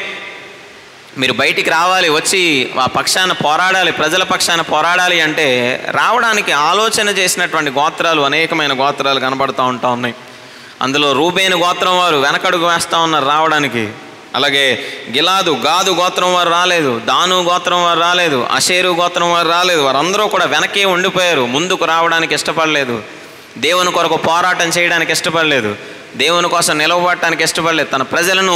మీరు బయటికి రావాలి, వచ్చి ఆ పక్షాన పోరాడాలి, ప్రజల పక్షాన పోరాడాలి అంటే రావడానికి ఆలోచన చేసినటువంటి గోత్రాలు, అనేకమైన గోత్రాలు కనబడుతూ ఉన్నాయి. అందులో రూబేను గోత్రం వారు వెనకడుగు వేస్తూ ఉన్నారు రావడానికి. అలాగే గిలాదు, గాదు గోత్రం వారు రాలేదు, దాను గోత్రం వారు రాలేదు, అషేరు గోత్రం వారు రాలేదు. వారందరూ కూడా వెనకే ఉండిపోయారు. ముందుకు రావడానికి ఇష్టపడలేదు, దేవుని కొరకు పోరాటం చేయడానికి ఇష్టపడలేదు, దేవుని కోసం నిలవబడటానికి ఇష్టపడలేదు. తన ప్రజలను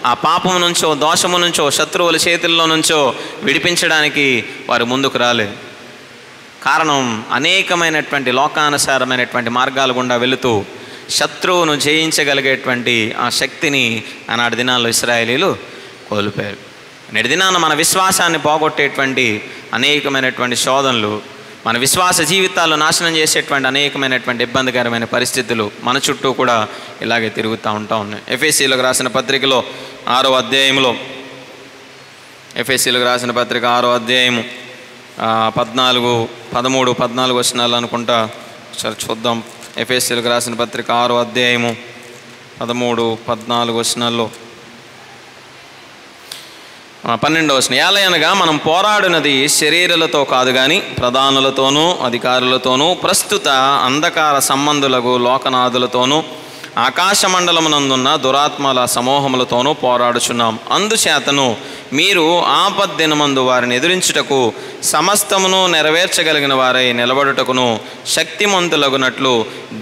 ఆ పాపము నుంచో, దోషము నుంచో, శత్రువుల చేతుల్లో నుంచో విడిపించడానికి వారు ముందుకు రాలేదు. కారణం అనేకమైనటువంటి లోకానుసారమైనటువంటి మార్గాల గుండా వెళుతూ శత్రువును జయించగలిగేటువంటి ఆ శక్తిని ఆనాటి దినాల్లో ఇశ్రాయేలీలు కోల్పోయారు. నేటి దినాన మన విశ్వాసాన్ని పోగొట్టేటువంటి అనేకమైనటువంటి శోధనలు, మన విశ్వాస జీవితాల్లో నాశనం చేసేటువంటి అనేకమైనటువంటి ఇబ్బందికరమైన పరిస్థితులు మన చుట్టూ కూడా ఇలాగే తిరుగుతూ ఉన్నాయి. ఎఫెసీలకు రాసిన పత్రికలో 6వ అధ్యాయంలో, ఎఫెసీలకు రాసిన పత్రిక 6వ అధ్యాయము 13-14 వచనాలు అనుకుంటా. సరే చూద్దాం. ఎఫెసీలకు రాసిన పత్రిక 6వ అధ్యాయము 13-14 వచనాల్లో 12వ వచనం, ఏలయనగా మనం పోరాడినది శరీరులతో కాదు కానీ ప్రధానులతోనూ అధికారులతోనూ ప్రస్తుత అంధకార సంబంధులకు లోకనాథులతోనూ ఆకాశమండలమునందున్న దురాత్మల సమూహములతోనూ పోరాడుచున్నాం. అందుచేతను మీరు ఆపద్దినమందు వారిని ఎదిరించుటకు సమస్తమును నెరవేర్చగలిగిన వారై నిలబడుటకును శక్తిమంతులగునట్లు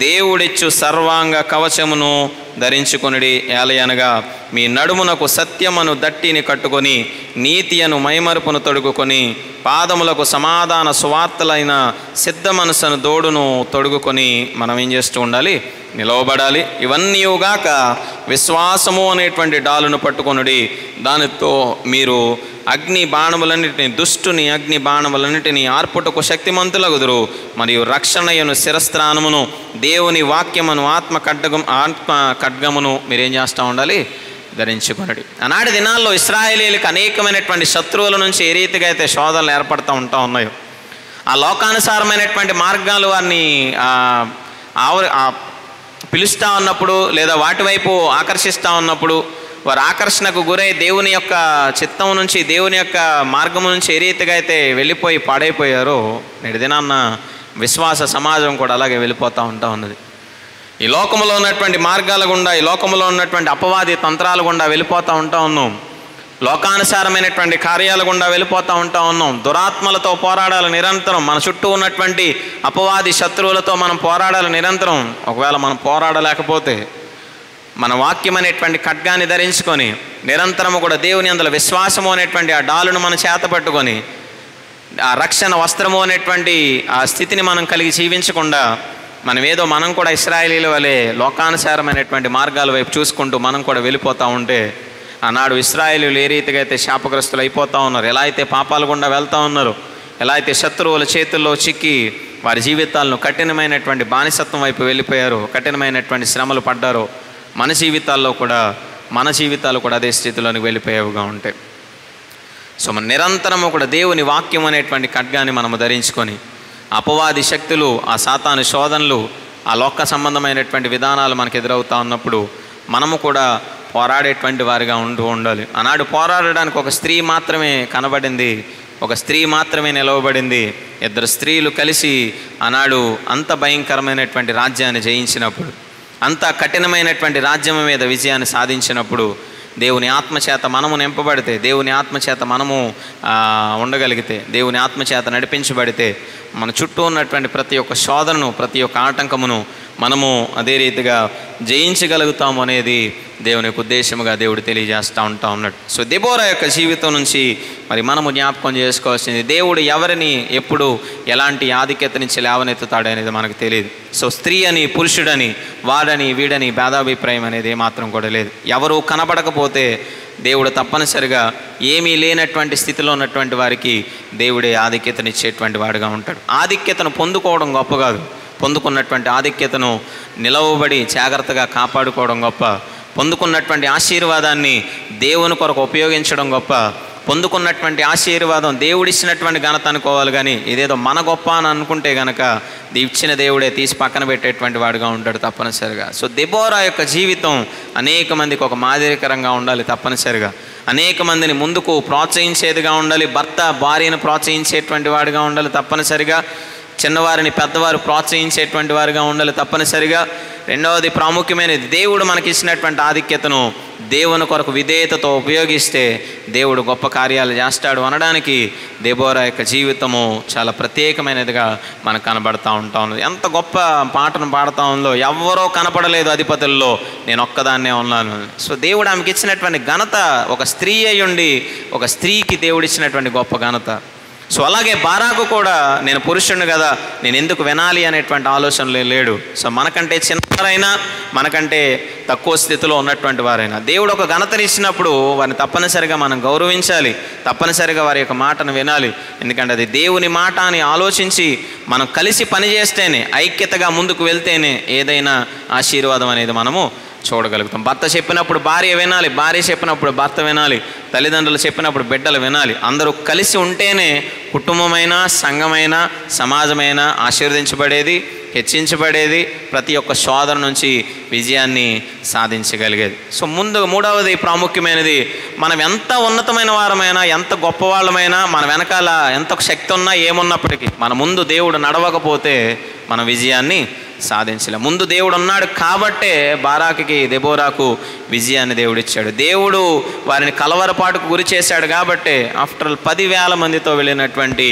దేవుడిచ్చు సర్వాంగ కవచమును ధరించుకొనిడి. ఏలయనగా మీ నడుమునకు సత్యమును దట్టిని కట్టుకొని నీతియను మైమరుపును తొడుగుకొని పాదములకు సమాధాన సువార్తలైన సిద్ధ మనసును దోడును తొడుగుకొని మనం ఏం చేస్తూ ఉండాలి? నిలవబడాలి. ఇవన్నీగాక విశ్వాసము అనేటువంటి డాలును పట్టుకొనుడి. దానితో మీరు అగ్ని బాణములన్నిటిని, దుష్టుని అగ్ని బాణములన్నిటిని ఆర్పుటకు శక్తిమంతులగుదురు. మరియు రక్షణయను శిరస్త్రానమును దేవుని వాక్యమును ఆత్మ ఖడ్గమును మీరేం చేస్తూ ఉండాలి? ధరించుకొనడి. ఆనాటి దినాల్లో ఇశ్రాయేలీలకు అనేకమైనటువంటి శత్రువుల నుంచి ఏ రీతిగా అయితే శోధనలు ఏర్పడుతూ ఉన్నాయో, ఆ లోకానుసారమైనటువంటి మార్గాలు వారిని పిలుస్తూ ఉన్నప్పుడు లేదా వాటి వైపు ఆకర్షిస్తూ ఉన్నప్పుడు, వారు ఆకర్షణకు గురై దేవుని యొక్క చిత్తం నుంచి, దేవుని యొక్క మార్గం నుంచి ఏ రీతిగా అయితే వెళ్ళిపోయి పాడైపోయారో, నేటి దినాన్న విశ్వాస సమాజం కూడా అలాగే వెళ్ళిపోతూ ఉన్నది. ఈ లోకంలో ఉన్నటువంటి మార్గాల గుండా, ఈ లోకంలో ఉన్నటువంటి అపవాది తంత్రాల గుండా వెళ్ళిపోతూ ఉన్నాం. లోకానుసారమైనటువంటి కార్యాల గుండా వెళ్ళిపోతూ ఉన్నాం. దురాత్మలతో పోరాడాలి నిరంతరం. మన చుట్టూ ఉన్నటువంటి అపవాది శత్రువులతో మనం పోరాడాలి నిరంతరం. ఒకవేళ మనం పోరాడలేకపోతే మన వాక్యం అనేటువంటి ఖడ్గాన్ని ధరించుకొని నిరంతరము కూడా దేవుని అందులో విశ్వాసము అనేటువంటి ఆ డాలును మనం చేత పట్టుకొని ఆ రక్షణ వస్త్రము అనేటువంటి ఆ స్థితిని మనం కలిగి జీవించకుండా మనం కూడా ఇశ్రాయేలీల వలె లోకానుసారమైనటువంటి మార్గాల వైపు చూసుకుంటూ మనం కూడా వెళ్ళిపోతూ ఉంటే, ఆనాడు ఇశ్రాయేలీయులు ఏ రీతిగా అయితే శాపగ్రస్తులు అయిపోతూ ఉన్నారు, ఎలా అయితే పాపాల గుండా వెళ్తూ ఉన్నారు, ఎలా అయితే శత్రువుల చేతుల్లో చిక్కి వారి జీవితాలను కఠినమైనటువంటి బానిసత్వం వైపు వెళ్ళిపోయారో, కఠినమైనటువంటి శ్రమలు పడ్డారో, మన జీవితాలు కూడా అదే స్థితిలోనికి వెళ్ళిపోయేవిగా ఉంటాయి. సో మన నిరంతరము కూడా దేవుని వాక్యం అనేటువంటి ఖడ్గాన్ని మనము ధరించుకొని అపవాది శక్తులు, ఆ సాతాను శోధనలు, ఆ లోక సంబంధమైనటువంటి విధానాలు మనకు ఎదురవుతూ ఉన్నప్పుడు మనము కూడా పోరాడేటువంటి వారిగా ఉండాలి. ఆనాడు పోరాడడానికి ఒక స్త్రీ మాత్రమే కనబడింది, ఒక స్త్రీ మాత్రమే నిలవబడింది. 2 స్త్రీలు కలిసి ఆనాడు అంత భయంకరమైనటువంటి రాజ్యాన్ని జయించినప్పుడు, అంత కఠినమైనటువంటి రాజ్యం మీద విజయాన్ని సాధించినప్పుడు, దేవుని ఆత్మచేత మనము నింపబడితే, దేవుని ఆత్మచేత మనము ఉండగలిగితే, దేవుని ఆత్మచేత నడిపించబడితే మన చుట్టూ ఉన్నటువంటి ప్రతి ఒక్క శోధనను, ప్రతి ఒక్క ఆటంకమును మనము అదే రీతిగా జయించగలుగుతాము అనేది దేవుని యొక్క ఉద్దేశముగా దేవుడు తెలియజేస్తూ ఉన్నాడు. సో దెబోరా యొక్క జీవితం నుంచి మరి మనము జ్ఞాపకం చేసుకోవాల్సింది, దేవుడు ఎవరిని ఎప్పుడు ఎలాంటి ఆధిక్యత నుంచి లేవనెత్తుతాడు అనేది మనకు తెలియదు. సో స్త్రీ అని, పురుషుడని, వాడని వీడని భేదాభిప్రాయం అనేది ఏమాత్రం కూడా లేదు. ఎవరు కనబడకపోతే దేవుడు తప్పనిసరిగా ఏమీ లేనటువంటి స్థితిలో ఉన్నటువంటి వారికి దేవుడే ఆధిక్యతనిచ్చేటువంటి వాడుగా ఉంటాడు. ఆధిక్యతను పొందుకోవడం గొప్ప కాదు, పొందుకున్నటువంటి ఆధిక్యతను నిలవబడి జాగ్రత్తగా కాపాడుకోవడం గొప్ప. పొందుకున్నటువంటి ఆశీర్వాదాన్ని దేవుని కొరకు ఉపయోగించడం గొప్ప. పొందుకున్నటువంటి ఆశీర్వాదం దేవుడిచ్చినటువంటి ఘనత అనుకోవాలి, కానీ ఇదేదో మన గొప్ప అని అనుకుంటే కనుక ఇచ్చిన దేవుడే తీసి పక్కన పెట్టేటువంటి వాడుగా ఉంటాడు తప్పనిసరిగా. సో దెబోరా యొక్క జీవితం అనేక మందికి ఒక మాదిరికరంగా ఉండాలి తప్పనిసరిగా. అనేక మందిని ముందుకు ప్రోత్సహించేదిగా ఉండాలి. భర్త భార్యను ప్రోత్సహించేటువంటి వాడిగా ఉండాలి తప్పనిసరిగా. చిన్నవారిని పెద్దవారు ప్రోత్సహించేటువంటి వారుగా ఉండాలి తప్పనిసరిగా. రెండవది ప్రాముఖ్యమైనది, దేవుడు మనకి ఇచ్చినటువంటి ఆధిక్యతను దేవుని కొరకు విధేయతతో ఉపయోగిస్తే దేవుడు గొప్ప కార్యాలు చేస్తాడు అనడానికి దెబోరా యొక్క జీవితము చాలా ప్రత్యేకమైనదిగా మనకు కనబడతా ఉన్నది. ఎంత గొప్ప పాటను పాడుతూ ఉందో, ఎవ్వరో కనపడలేదు అధిపతుల్లో, నేను ఒక్కదాన్నే ఉన్నాను. సో దేవుడు ఆమెకి ఇచ్చినటువంటి ఘనత, ఒక స్త్రీ అయ్యుండి ఒక స్త్రీకి దేవుడిచ్చినటువంటి గొప్ప ఘనత. సో అలాగే బారాకు కూడా నేను పురుషుడిని కదా, నేను ఎందుకు వినాలి అనేటువంటి ఆలోచనలే లేడు. సో మనకంటే చిన్నవారైనా, మనకంటే తక్కువ స్థితిలో ఉన్నటువంటి వారైనా దేవుడు ఒక ఘనతనిచ్చినప్పుడు వారిని తప్పనిసరిగా మనం గౌరవించాలి, తప్పనిసరిగా వారి యొక్క మాటను వినాలి. ఎందుకంటే అది దేవుని మాట అని ఆలోచించి మనం కలిసి పనిచేస్తేనే, ఐక్యతగా ముందుకు వెళ్తేనే ఏదైనా ఆశీర్వాదం అనేది మనము చూడగలుగుతాం. భర్త చెప్పినప్పుడు భార్య వినాలి, భార్య చెప్పినప్పుడు భర్త వినాలి, తల్లిదండ్రులు చెప్పినప్పుడు బిడ్డలు వినాలి. అందరూ కలిసి ఉంటేనే కుటుంబమైనా, సంఘమైనా, సమాజమైనా ఆశీర్వదించబడేది, హెచ్చించబడేది, ప్రతి ఒక్క శోధన నుంచి విజయాన్ని సాధించగలిగేది. సో మూడవది ప్రాముఖ్యమైనది, మనం ఎంత ఉన్నతమైన వారమైనా, ఎంత గొప్పవాళ్ళమైనా, మన వెనకాల ఎంత శక్తి ఉన్నా ఏమున్నప్పటికీ మన ముందు దేవుడు నడవకపోతే మన విజయాన్ని సాధించలేం. ముందు దేవుడు ఉన్నాడు కాబట్టే బారాకుకి, దెబోరాకు విజయాన్ని దేవుడిచ్చాడు. దేవుడు వారిని కలవరపాటుకు గురి చేశాడు కాబట్టే ఆఫ్టర్ 10,000 మందితో వెళ్ళినటువంటి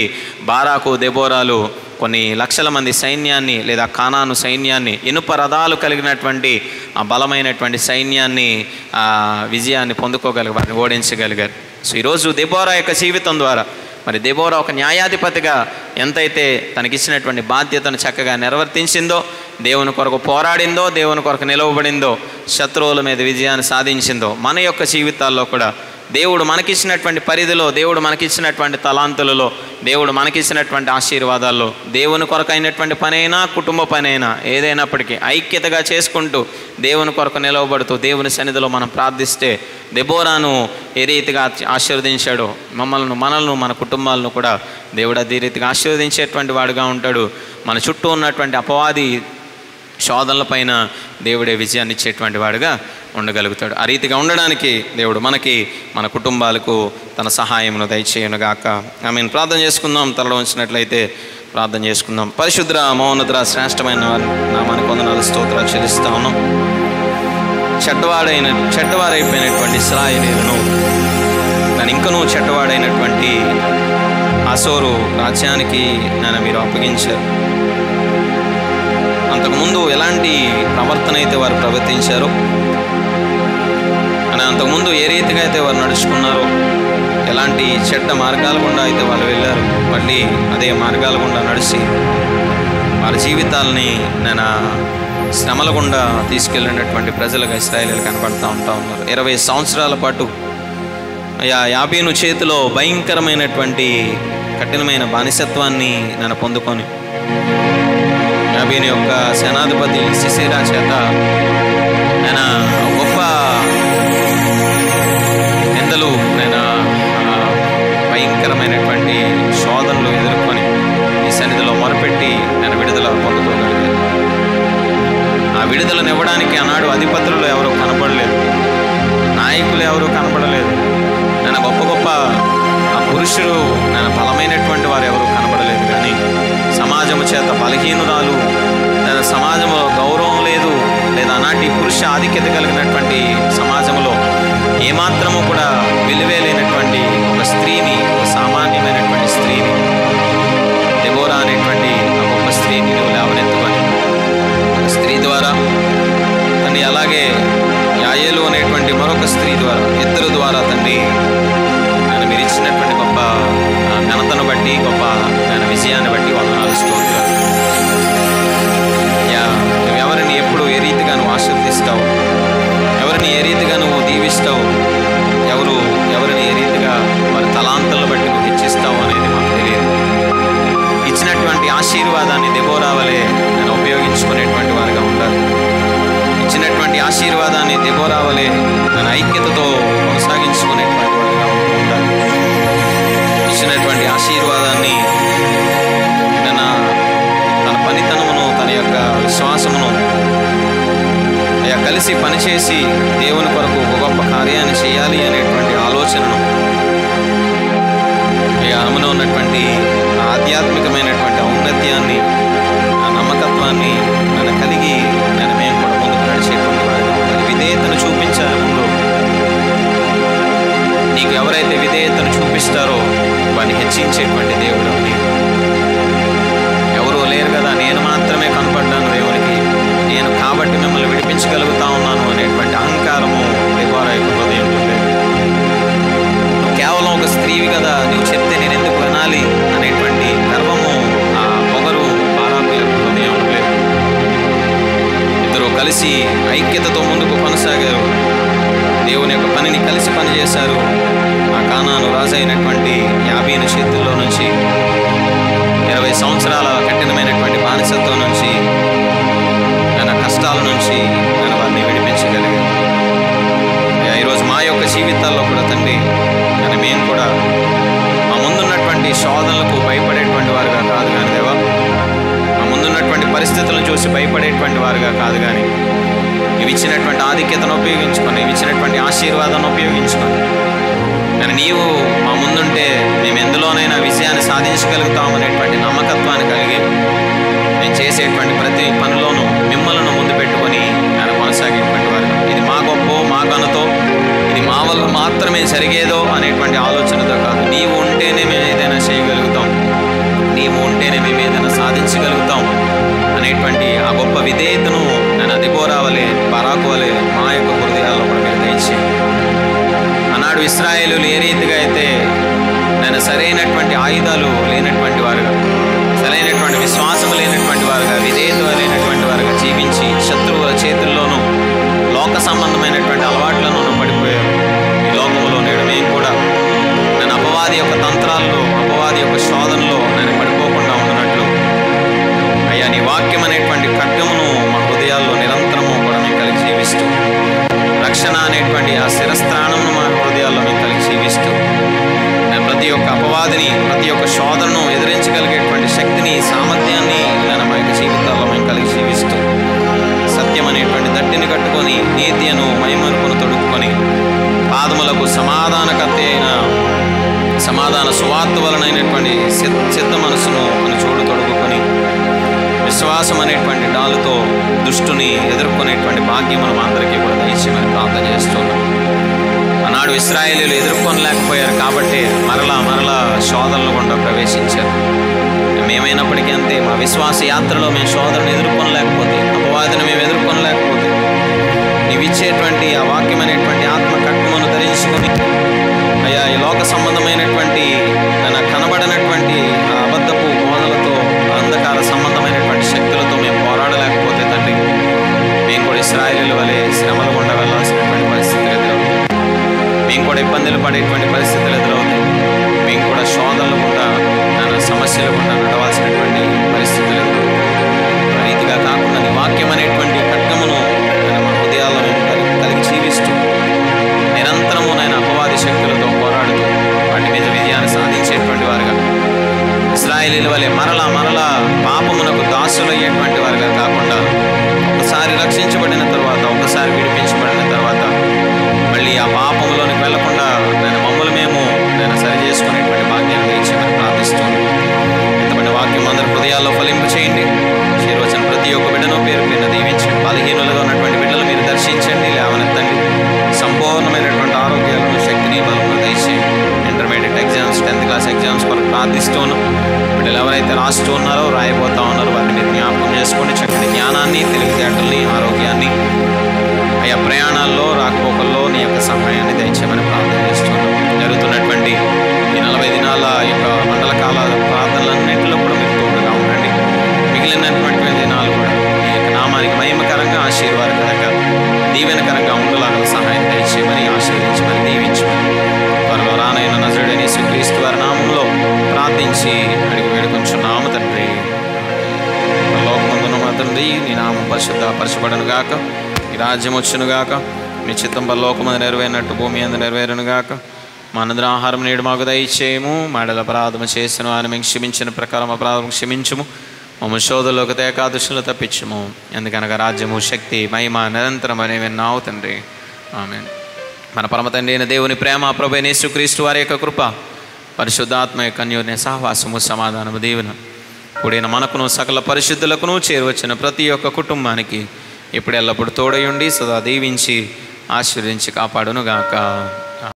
బారాకు, దెబోరాలు కొన్ని లక్షల మంది సైన్యాన్ని, లేదా కానాను సైన్యాన్ని, ఇనుప రథాలు కలిగినటువంటి ఆ బలమైనటువంటి సైన్యాన్ని, విజయాన్ని పొందుకోగలిగారు, వారిని ఓడించగలిగారు. సో ఈరోజు దెబోరా యొక్క జీవితం ద్వారా మరి దెబోరా ఒక న్యాయాధిపతిగా ఎంతైతే తనకిచ్చినటువంటి బాధ్యతను చక్కగా నిర్వర్తించిందో, దేవుని కొరకు పోరాడిందో, దేవుని కొరకు నిలవబడిందో, శత్రువుల మీద విజయాన్ని సాధించిందో, మన యొక్క జీవితాల్లో కూడా దేవుడు మనకిచ్చినటువంటి పరిధిలో, దేవుడు మనకిచ్చినటువంటి తలాంతులలో, దేవుడు మనకిచ్చినటువంటి ఆశీర్వాదాల్లో దేవుని కొరకు అయినటువంటి పనైనా, కుటుంబ పనైనా, ఏదైనప్పటికీ ఐక్యతగా చేసుకుంటూ దేవుని కొరకు నిలవబడుతూ దేవుని సన్నిధిలో మనం ప్రార్థిస్తే దెబోరాను ఏ రీతిగా ఆశీర్వదించాడో మనల్ని, మన కుటుంబాలను కూడా దేవుడు అదే రీతిగా ఆశీర్వదించేటువంటి వాడుగా ఉంటాడు. మన చుట్టూ ఉన్నటువంటి అపవాది శోధనలపైన దేవుడే విజయాన్ని ఇచ్చేటువంటి వాడుగా ఉండగలుగుతాడు. ఆ రీతిగా ఉండడానికి దేవుడు మనకి, మన కుటుంబాలకు తన సహాయమును దయచేయునుగాక. ఆమేన్. ప్రార్థన చేసుకుందాం. తలలో ఉంచినట్లయితే ప్రార్థన చేసుకుందాం. పరిశుద్ర మౌనద్ర శ్రేష్టమైన నామానికి వందనాలు, స్తోత్రాలు చెల్లిస్తా ఉన్నాం. చెడ్డవారైపోయినటువంటి ఇశ్రాయేలీయులను నేను ఇంకనూ చెడ్డవాడైనటువంటి అసోరు రాజ్యానికి నేను మీరు అప్పగించారు. అంతకుముందు ఎలాంటి ప్రవర్తన అయితే వారు ప్రవర్తించారో, అని అంతకుముందు ఏ రీతిగా అయితే వారు నడుచుకున్నారో, ఎలాంటి చెడ్డ మార్గాల గుండా అయితే వాళ్ళు వెళ్ళారు, మళ్ళీ అదే మార్గాల గుండా నడిచి వారి జీవితాలని నేను శ్రమల గుండా తీసుకెళ్ళినటువంటి ప్రజలుగా ఇశ్రాయేలీయులు కనపడుతూ ఉన్నారు. 20 సంవత్సరాల పాటు యాబీను చేతిలో భయంకరమైనటువంటి కఠినమైన బానిసత్వాన్ని నేను పొందుకొని, యాబీను యొక్క సేనాధిపతి సిసెరా చేత నేను గొప్ప నిందలు, నేను భయంకరమైనటువంటి శోధనలు ఎదుర్కొని ఈ సన్నిధిలో మొరపెట్టి నేను విడుదల పొందుకోగలిగాను. ఆ విడుదలను ఇవ్వడానికి ఆనాడు అధిపతులు ఎవరు కనపడలేదు, నాయకులు ఎవరు కనపడలేదు, నేను గొప్ప గొప్ప ఆ పురుషులు, నేను బలమైనటువంటి వారు ఎవరు కనపడలేదు. కానీ సమాజము చేత బలహీనురాలు, నేను సమాజంలో గౌరవం లేదు, లేదా ఆనాటి పురుష ఆధిక్యత కలిగినటువంటి సమాజంలో ఏమాత్రము కూడా విలువే లేనటువంటి ఒక స్త్రీని, ఒక సామాన్యమైనటువంటి స్త్రీని, దెబోరా అనేటువంటి గొప్ప స్త్రీని నువ్వు లేవనెత్తుకొని ఒక స్త్రీ ద్వారా తండ్రి, అలాగే యాయేలు అనేటువంటి మరొక స్త్రీ ద్వారా, ఇద్దరు ద్వారా తండ్రి నన్ను మీరు ఇచ్చినటువంటి గొప్ప ఘనతను బట్టి, గొప్ప విజయాన్ని బట్టి వందనాలు, స్తోత్రాలు. నువ్వు ఎవరిని ఎప్పుడు ఏ రీతిగా నువ్వు ఆశీర్వదిస్తావు, ఎవరిని ఏ రీతిగా నువ్వు దీవిస్తావు, ఎవరిని ఏ రీతిగా వారి తలాంతలను బట్టి నువ్వు హెచ్చిస్తావు అనేది మాకు తెలియదు. ఇచ్చినటువంటి ఆశీర్వాదాన్ని దెబోరా వలె నేను ఉపయోగించుకునేటువంటి వారిగా ఉండాలి. ఇచ్చినటువంటి ఆశీర్వాదాన్ని దెబోరా వలె నేను ఐక్యతతో కొనసాగించుకునేటువంటి వారిగా ఉండాలి. ఇచ్చినటువంటి ఆశీర్వాదాన్ని తన పనితనమును, తన యొక్క విశ్వాసమును కలిసి పనిచేసి దేవుని కొరకు ఒక గొప్ప కార్యాన్ని చేయాలి అనేటువంటి ఆలోచనను, ఆమెలో ఉన్నటువంటి ఆధ్యాత్మికమైనటువంటి ఔన్నత్యాన్ని, ఆ నమ్మకత్వాన్ని నన్ను కలిగి మేము కూడా ముందుకు నడిచేటువంటి వారిగా ఉండాలి. విధేయతను చూపించాలి. ముందు నీకు ఎవరైతే విధేయతను చూపిస్తారో వారిని హెచ్చించేటువంటి దేవుడు నీవు. ఎవరూ లేరు కదా, నేను మాత్రమే కనపడ్డాను దేవునికి, నేను కాబట్టి మిమ్మల్ని విడిపించగలుగుతా ఉన్నాను అనేటువంటి అహంకారము దెబోరా యొక్క హృదయంలో లేదు. నువ్వు కేవలం ఒక స్త్రీవి కదా, నువ్వు చెప్తే నేను ఎందుకు వినాలి కలిసి ఐక్యతతో ముందుకు కొనసాగారు. దేవుని యొక్క పనిని కలిసి పనిచేశారు. ఆ కానాను రాజు అయినటువంటి యాబీను చేతుల్లో నుంచి 20 సంవత్సరాల కఠినమైనటువంటి బానిసత్వం నుంచి, తన కష్టాల నుంచి నేను వారిని విడిపించగలిగాను. ఈరోజు మా యొక్క జీవితాల్లో కూడా తండ్రి, కానీ మేము కూడా మా ముందున్నటువంటి శోధనలకు భయపడేటువంటి వారుగా కాదు కానీ దేవా, మా ముందున్నటువంటి పరిస్థితులను చూసి భయపడేటువంటి వారుగా కాదు కానీ, ఇవి ఇచ్చినటువంటి ఆధిక్యతను ఉపయోగించుకొని, ఇవి ఇచ్చినటువంటి ఆశీర్వాదాన్ని ఉపయోగించుకొని, కానీ నీవు మా ముందుంటే మేము ఎందులోనైనా విజయాన్ని సాధించగలుగుతామనేటువంటి నమ్మకత్వాన్ని కలిగి మేము చేసేటువంటి ప్రతి పనిలోనూ మిమ్మల్ని ముందు పెట్టుకొని నేను కొనసాగేటువంటి వారు. ఇది మా గొప్ప, మా ఘనతో, ఇది మా వల్ల మాత్రమే జరిగేదో అనేటువంటి ఆలోచనతో కాదు. నీవు ఉంటేనే మేము ఏదైనా చేయగలుగుతాం, నీవు ఉంటేనే మేము ఏదైనా సాధించగలుగుతాం అనేటువంటి ఆ గొప్ప విధేయతను నేను అదిబోరా వలె, బరాకు వలె మా యొక్క హృదయాల్లో కూడా మీరు దయచేయండి. ఆనాడు ఇశ్రాయేలులు ఏ రీతిగా అయితే నేను సరైనటువంటి ఆయుధాలు లేనటువంటి వారుగా, సరైనటువంటి విశ్వాసం లేనటువంటి వారుగా, విధేయత లేనటువంటి వారుగా జీవించి శత్రువుల చేతుల్లోనూ లోక సంబంధమైనటువంటి అలవాట్లను పడిపోయారు. ఈ లోకంలో నేడు మేము కూడా నేను అపవాది యొక్క తంత్రాల్లో, అపవాది యొక్క శోధనలో నేను పడిపోకుండా ఉన్నట్లు అయ్యా, నీ వాక్యం అనేటువంటి ఖడ్గమును మా హృదయాల్లో నిరంతరము కూడా మేము కలిగి జీవిస్తూ, రక్షణ అనేటువంటి ఆ శిరస్త్రాణమును మా హృదయాల్లో మేము కలిగి జీవిస్తూ, ప్రతి ఒక్క అపవాదిని, ప్రతి ఒక్క శోధనను ఎదిరించగలిగేటువంటి శక్తిని, సామర్థ్యాన్ని నేను మా యొక్క జీవితాల్లో మేము కలిగి జీవిస్తూ, సత్యం అనేటువంటి దట్టిని కట్టుకొని, నీతిను మహిమను తొడుక్కొని, పాదములకు సమాధానకర్త అయిన సమాధాన సువార్త వలనైనటువంటి సిద్ధ మనసును మన చూడు తొడుగుకొని, విశ్వాసం అనేటువంటి డాలుతో దుష్టుని ఎదుర్కొనేటువంటి భాగ్యం మనం అందరికీ కూడా దయచేయమని ప్రార్థన చేస్తున్నాం. ఆనాడు ఇశ్రాయేలీయులు ఎదుర్కొనలేకపోయారు కాబట్టి మరలా శోధనలు గుండా ప్రవేశించారు. మేమైనప్పటికీ అంతే, మా విశ్వాస యాత్రలో మేము శోధనను ఎదుర్కొనలేకపోతే, అపవాదిని మేము ఎదుర్కొనలేకపోతే, నీవిచ్చేటువంటి ఆ వాక్యం అనేటువంటి ఆత్మ కట్టుమను ధరించుకొని అయ్యా, ఈ లోక సంబంధమైనటువంటి కనబడినటువంటి అబద్ధపు బోధలతో, అంధకార సంబంధమైనటువంటి శక్తులతో మేము పోరాడలేకపోతే తండ్రి, మేము కూడా ఇశ్రాయేలీయుల వలె శ్రమలు గుండా వెళ్ళాల్సినటువంటి పరిస్థితులు ఎదురవుతాయి. మేము కూడా ఇబ్బందులు పడేటువంటి పరిస్థితులు ఎదురవుతాయి. మేము కూడా శోధనలు గుండా, సమస్యలు గుండా నడవాల్సినటువంటి పరిస్థితులు ఎదురవుతాయి. ఆ రీతిగా కాకుండా నీ వాక్యం అనేటువంటి ఖడ్గమును మా హృదయాల్లో మేము కలిగి జీవిస్తూ, నిరంతరము నేను అపవాది శక్తులతో పోరాడుతూ వాటి మీద విజయాన్ని సాధించేటువంటి వారుగా, ఇశ్రాయేలీయుల వలె మరలా పాపమునకు దాసులయ్యేటువంటి వారుగా కాకుండా, ఒకసారి రక్షించబడిన తర్వాత, ఒకసారి విడిపించబడిన తర్వాత మళ్ళీ ఆ పాపంలోనికి వెళ్లకుండా మమ్మల్ని మేము సరి చేసుకునేటువంటి భాగ్యాన్ని ఇచ్చేమని ప్రార్థిస్తున్నాను. ఎంతమంది వాక్యం అందరి హృదయాల్లో ఫలింపు చేయండి. చేరవచ్చిన ప్రతి ఒక్క బిడ్డను పేరు పేరున దీవించండి. బలహీనులుగా ఉన్నటువంటి బిడ్డలు మీరు దర్శించండి, లేవనెత్తండి. సంపూర్ణమైనటువంటి ఆరోగ్యాలను, శక్తిని, బలమును దయచేయండి. Intermediate exams, 10th class exams కొరకు ప్రార్థిస్తున్నాం. బిడ్డలు ఎవరైతే రాస్తూ ఉన్నారో, రాయబోతా ఉన్నారో వారిని మీరు జ్ఞాపకం చేసుకోండి. చక్కటి జ్ఞానాన్ని, తెలివితేటల్ని, ఆరోగ్యాన్ని, ఆయా ప్రయాణాల్లో, రాకపోకల్లో నీ యొక్క సహాయాన్ని దయచేయమని ప్రార్థన చేస్తున్నాం. జరుగుతున్నటువంటి ఈ 40 దినాల యొక్క మండల కాల ప్రార్థనలన్నింటిలో కూడా మీరు తోడుగా ఉండండి. మిగిలినటువంటి దినాలు కూడా ఈ యొక్క నామానికి మహిమకరంగా, ఆశీర్వాదకరంగా, దీవెనకరంగా ఉండలాగా సహాయం దయచేయమని, ఆశీర్వదించమని, దీవించమని త్వరలో రానైన నజరుడైన యేసుక్రీస్తు వారి నామంలో ప్రార్థించి అడిగి వేడుకొంచున్నాము తండ్రి. లోకమందున మా తండ్రి, నీ నామం పరిశుద్ధపరచబడును గాక, నీ రాజ్యం వచ్చును గాక, నీ చిత్తం పరలోకమందు నెరవేరినట్టు భూమి అందు నెరవేరును గాక. మా అందరి ఆహారం నేడు మాకు దయచేయము. మాడల అపరాధము చేసిన వారిని మేము క్షమించిన ప్రకారం అపరాధం క్షమించుము. మమ్మల్ని శోధనలోకి తేక దుష్టులను తప్పించుము. ఎందుకనగా రాజ్యము, శక్తి, మహిమ నిరంతరం అనేవి నావు తండ్రి. ఆమేన్. మన పరమ తండ్రి అయిన దేవుని ప్రేమ, ప్రభువైన యేసుక్రీస్తు వారి యొక్క కృప, పరిశుద్ధాత్మ యొక్క అన్యోన్య సహవాసము, సమాధానము, దీవెన కూడిన మనకును సకల పరిశుద్ధులకును చేరువచ్చిన ప్రతి ఒక్క కుటుంబానికి ఇప్పుడు ఎల్లప్పుడు తోడయుండి సదా దీవించి ఆశీర్వదించి కాపాడును గాక.